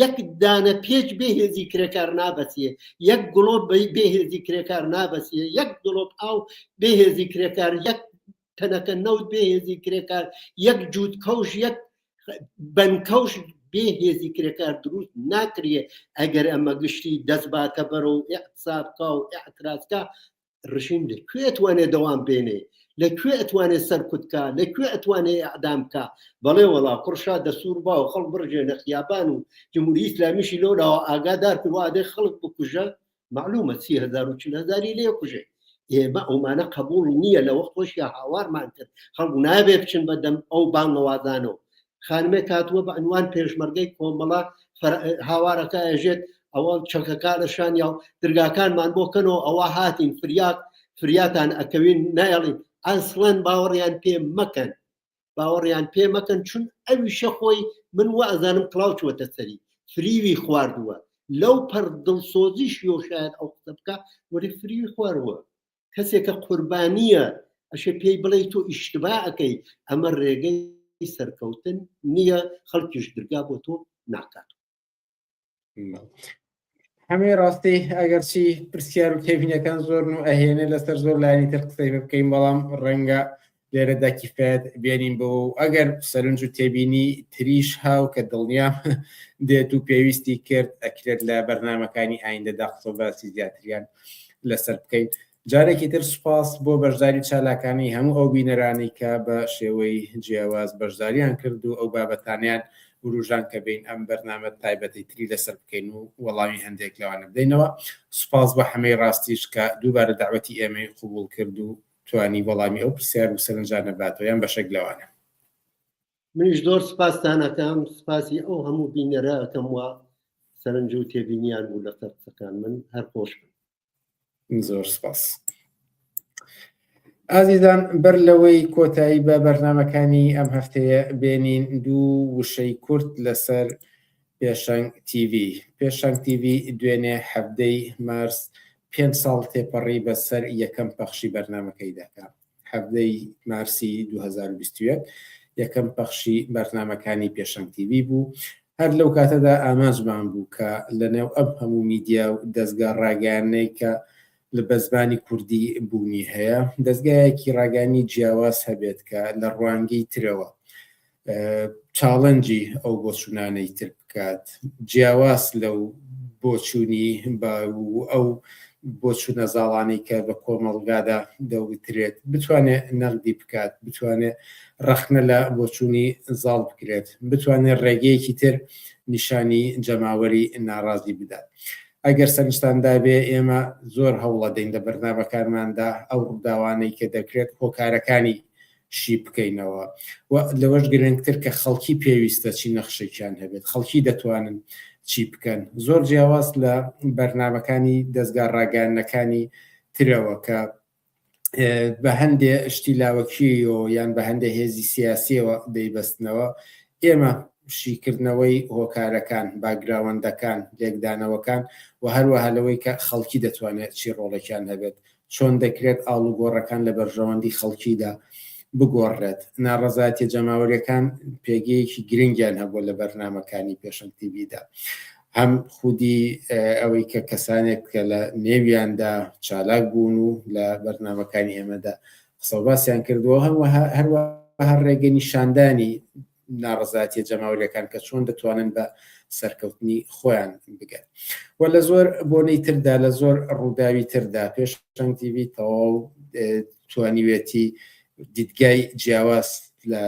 یەک دانە پێچ بێهێزی کرێکار نابەسیە یەک گڵۆب بێهێزی کرێکار نابەسیە یەک دڵۆب ئاو بێهێزی کرێکار یەک تەنەکە نەوت بێهێزی کرێکار یەک جووت کەوش یەک بەنکەوش بێهێزی کرێکار دروست ناکرێ ئەگەر ئەمە گشتی دەست باتە بەرەو ئیعتسابکە و ئیعترازکە ڕژیم لەکوێ ئەتوانێ دەوام بێنێ لەکوێ ئەتوانێ سەرکوتکە لەکوێ ئەتوانێ ئەعدامکە بەڵێ وەڵا قورشا دەسوور با و خەڵک بڕژێ لە خیابان و جمهوری ئیسلامیشی لەولاوە ئاگادار کردوادەی خەڵک بکوژە معلومە 30,000 لێ کوژێ ئێمە ئەومانە قبول نییە لە وەخت خۆشیە هاوارمان کرد خەڵک نابێ بچن بەدەم ئەو بانگەوازانەوە خانمێک هاتووە بە عنوان پێشمەرگەی کۆمەڵە هاوارەکە ئەژێت ئەوە چەکەکانەشان یا دەرگاکانمان بۆکەنەوە ئەوە هاتین فریاتان ئەکەوین نایڵین ئەسڵەن باوەڕیان پێ مەکەن باوەڕیان پێ مەکەن چون ئەویشە خۆی من وە ئەزانم کڵاو چوەتە سەری فریوی خواردووە لەو پەر دڵسۆزیش یۆ شاید ئەو قسە بکە وەری فریوی خواردووە کەسێکە قوربانیە ئەشێ پێی بڵێ تۆ ئیشتبا ئەەکەی ئەمە ڕێگەی سەرکەوتن نییە خەڵکیش دەرگا بۆ تۆ ناکات هەمێ ڕاستی ئەگەرچی پرسیار و تێبینەکان زۆر و ئەهێنێ لەسەر زۆر لایانی تر قسەی بکەین بەڵام ڕەنگە لێرەدا کیفایەت بێنین بۆ ئەگەر سەرنج و تێبینی تریش هاو کە دڵنیام دێت و پێویستی کرد ئەکرێت لە بەرنامەکانی ئایندەدا قسە و باسی زیاتریان لەسەر بکەین جارێکی تر سوپاس بۆ بەشداری چالاکانی هەموو ئەو بینەرانی کە بە شێوەی جیاواز بەشداریان کرد و ئەو بابەتانیان وروژان کە بین ئەم بەرنامە تایبەتی تری لەسەر بکەین و وەڵامی هەندێک لەوانە بدەینەوە سوپاس بە هەمەی ڕاستیش کە دووبارە داوەتی ئێمەی قبول کرد و توانی وەڵامی ئەو پرسیار و سەرنجانە باتۆیان بەشێک لەوانە منیش زۆر سپاسدانەکەم سپاسی ئەو هەموو بینەرە ئەەکەم وە سەرنج و تێبینیان بوو لە قسەکان من هەر خۆش زۆر سپاس ئازیزان بەر لەوەی کۆتایی بە بەرنامەکانی ئەم هەفتەیە بێنین دوو وشەی کورت لەسەر پێشەنگ تیڤ پێشەنگ تیڤ دوێنێ هەفتەی مارس 5 ساڵ تێپەڕی بەسەر یەکەم پەخشی بەرنامەکەی دەکات هەفتەی مارسی 2021 یەکەم پەخشی بەرنامەکانی پێشەنگ تیڤ بوو هەر لەو کاتەدا ئاماژمان بوو کە لەنێو ئەم هەموو میدیا و دەستگا ڕاگەیانەی کە لە بە زمانی کوردی بوونی هەیە دەستگایەکی ڕاگەانی جیاواز هەبێت کە لە ڕوانگەی ترەوە چاڵەنجی ئەو بۆچوونانەی تر بکات جیاواز لەو بۆچوونی با ئەو بۆ چوونە زاڵانی کە بە کۆمەڵگادا دەوترێت بتوانێت نەقدی بکات، بتوانێت ڕەخنە لە بۆچوونی زاڵ بکرێت، بتوانێت ڕێگەیەکی تر نیشانی جەماوەری ناڕازی بدات. ئەگەر سەرنجتاندا بێ ئێمە زۆر هەوڵە دەین لە بەرنامەکانماندا ئەو ڕووداوانەی کە دەکرێت هۆکارەکانی شی بکەینەوە و لەوەش گرنگتر کە خەڵکی پێویستە چی نەخشێکیان هەبێت، خەڵکی دەتوانن چی بکەن. زۆر جیاواز لە بەرنامەکانی دەستگا ڕاگەیاندنەکانی ترەوە کە بە هەندێ شتی لاوەکیەوە یان بە هەندێ هێزی سیاسیەوە دەیبەستنەوە. ئێمە شیکردنەوەی هۆکارەکان، باگراوەندەکان، لێکدانەوەکان و هەروەها لەوەی کە خەڵکی دەتوانێت چی ڕۆڵێکیان هەبێت، چۆن دەکرێت ئاڵوگۆڕەکان لە بەرژەوەندی خەڵکیدا بگۆڕێت. ناڕەزایەتی جەماوەریەکان پێگەیەکی گرنگیان هەبووە لە بەرنامەکانی پێشەنگ تیڤیدا، هەم خودی ئەوەی کە کەسانێک کە لە نێویاندا چالاک بوون و لە بەرنامەکانی ئێمەدا قسە و باسییان کردووە، هەروەها ڕێگە نیشاندانی ناڕەزایەتی جەماوەریەکان کە چۆن دەتوانن بە سەرکەوتنی خۆیان بگەن. و لە زۆر بۆنەی تردا، لە زۆر ڕووداوی تردا پێشەنگ تیڤی تەواو توانیوێتی دیدگای جیاواز لە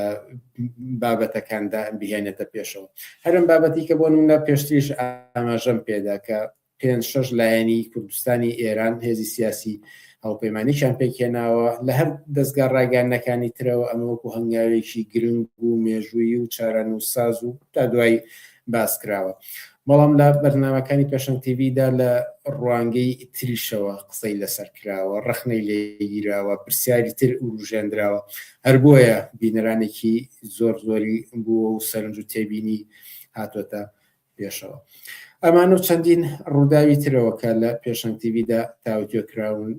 بابەتەکاندا بهێنێتە پێشەوە. هەرم بابەتی کە بۆ نمونە پێشتریش ئاماژەم پێدا کە 5-6 لایەنی کوردستانی ئێران هێزی سیاسی هەڵپەیمانیشان پێکهێناوە لە هەر دەستگا ڕاگەیاندنەکانی ترەوە. ئەمە وەکو هەنگاوێکی گرنگ و مێژووی و چارەنووسساز و تا دوای باس کراوە. بەڵام لە بەرنامەکانی پێشەنگ تیڤیدا لە ڕوانگەی تریشەوە قسەی لەسەر کراوە، ڕەخنەی لێگیراوە، پرسیاری تر وروژێنراوە. هەر بۆیە بینەرانێکی زۆر زۆری بووە و سەرنج و تێبینی هاتوۆتە پێشەوە. ئەمانە و چەندین ڕووداوی ترەوە کە لە پێشەنگ تیڤیدا تاوتوێ کراون.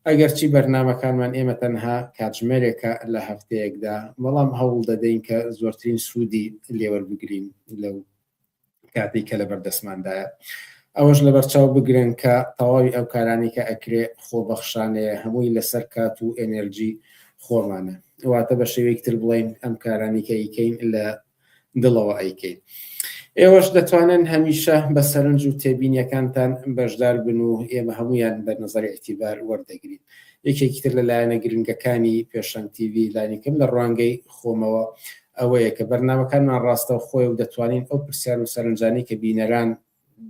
ئەگەرچی بەرنامەکانمان ئێمە تەنها کاتژمێرێکە لە هەفتەیەکدا، بەڵام هەوڵ دەدەین کە زۆرترین سوودی لێوەربگرین لەو کاتێک کە لە بەردەستماندایە. ئەوەش لە بەرچاو بگرن کە تەواوی ئەو کارانی کە ئەکرێ خۆبەخشانەیە، هەمووی لەسەر کات و ئێنێرجی خۆمانە. واتە بە شێوەیەکتر بڵین ئەم کارانی کە ئەیکەین لە دڵەوە ئەیکەین. ئێوەش دەتوانن هەمیشە بە سەرنج و تێبینیەکانتان بەشدار بن و ئێمە هەمویان بە نەزەری ئێعتیبار وەردەگرین. یەکێکی تر لە لایەنە گرنگەکانی پێشەنگ تیڤی لایەنێکم لە ڕوانگەی خۆمەوە ئەوەیە کە بەرنامەکانمان ڕاستەو خۆی و دەتوانین ئەو پرسیار و سەرنجانی کە بینەران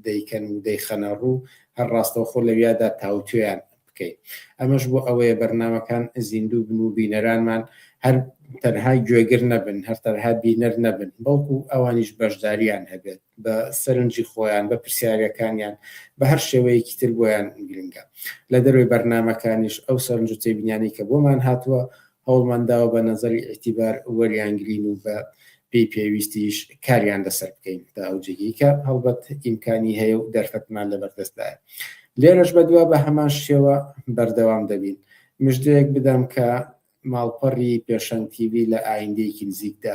دەیکەن و دەیخەنە ڕوو هەر ڕاستەو خۆ لەویادا تاوتوێیان بکەین. ئەمەش بۆ ئەوەیە بەرنامەکان زیندوو بن و بینەرانمان هەر تەنها گوێگر نەبن، هەر تەنها بینەر نەبن، بەڵکو ئەوانیش بەشداریان هەبێت بە سەرنجی خۆیان، بە پرسیارەکانیان، بە هەر شێوەیەکی تر بۆیان گرنگە. لە دەروی بەرنامەکانیش ئەو سەرنج و تێبینیانی کە بۆمان هاتووە هەوڵمانداوە بە نەزەری ئێعتیبار وەریانگرین و بە پێی پێویستیش کاریان لەسەر بکەین تا ئەوجێگی کە هەڵبەت ئیمکانی هەیە و دەرفەتمان لەبەردەستدایە. لێرەش بەدووە بە هەمان شێوە بەردەوام دەبین. مژدەیەک بدەم کە ماڵپەڕی پێشەنگ تیڤی لە ئایندەیەکی نزیکدا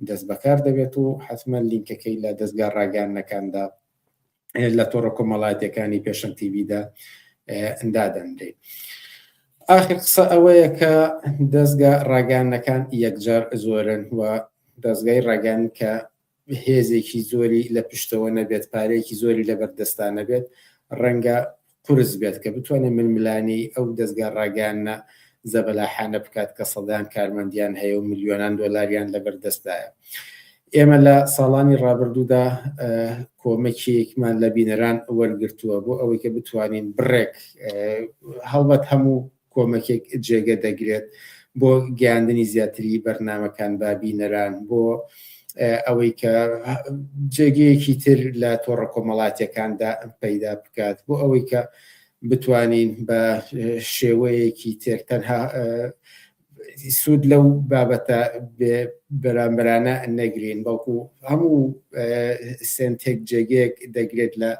دەست بەکار دەبێت و حتمما لینکەکەی لە دەستگا ڕاگەیاندنەکاندا لە تۆڕە کۆمەڵایەتیەکانی پێشەنگ تیڤیدا دادەنرێت. ئاخر قسە ئەوەیە کە دەستگا ڕاگەیاندنەکان یەکجار زۆرن و دەستگای ڕاگەیاندن کە هێزێکی زۆری لە پشتەوە نەبێت، پارەیەکی زۆری لە بەردەستانە بێت، ڕەنگە قورس بێت کە بتوانێت ململانی ئەو دەستگا ڕاگەیاندنە زەبەلاحانە بکات کە سەدان کارمەندیان هەیە و ملیۆنان دۆلاریان لەبەردەستدایە. ئێمە لە ساڵانی ڕابردوودا کۆمەکێکمان لە بینەران وەرگرتووە بۆ ئەوەی کە بتوانین بڕێک هەڵبەت هەموو کۆمەکێک جێگە دەگرێت بۆ گەیاندنی زیاتری بەرنامەکان با بینەران، بۆ ئەوەی کە جێگەیەکی تر لە تۆڕە کۆمەڵاتیەکاندا پەیدا بکات، بۆ ئەوەی کە بتوانین بە شێوەیەکی تر تەنها سوود لەو بابەتە بەرامبەرانە نەگرین، بەڵکو هەموو سنتێک جێگەیەک دەگرێت لە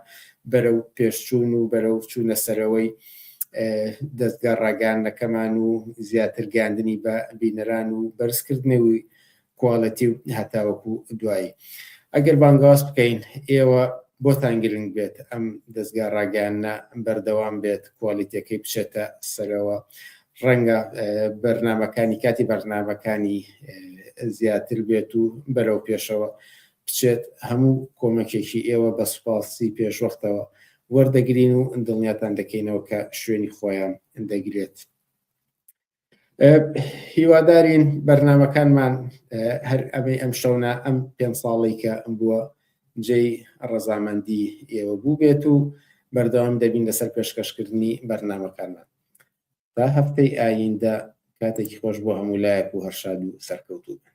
بەرەو پێشچوون و بەرەو چوونە سەرەوەی دەستگا ڕاگەیاندنەکەمان و زیاتر گەیاندنی بە بینەران و بەرزکردنەوەی کواڵەتی و هەتاوەکو دوایی. ئەگەر بانگواز بکەین ئێوە بۆتان گرنگ بێت ئەم دەستگا ڕاگەیاندنە بەردەوام بێت، کواڵیتیەکەی بچێتە سەرەوە، ڕەنگە بەرنامەکانی کاتی بەرنامەکانی زیاتر بێت و بەرەو پێشەوە بچێت. هەموو کۆمەکێکی ئێوە بە سوپاسی پێشوەختەوە وەردەگرین و دڵنیاتان دەکەینەوە کە شوێنی خۆیان دەگرێت. هیوادارین بەرنامەکانمان هەر ئەمەی ئەم شەونە ئەم 5 ساڵی کە بووە جێی ڕەزامەندی ئێوە بوو بێت و بەردەوام دەبین لەسەر پێشکەشکردنی بەرنامەکانمان. تا هەفتەی ئایندە کاتێکی خۆش بۆ هەموو لایەک و هەرشاد و سەرکەوتوو.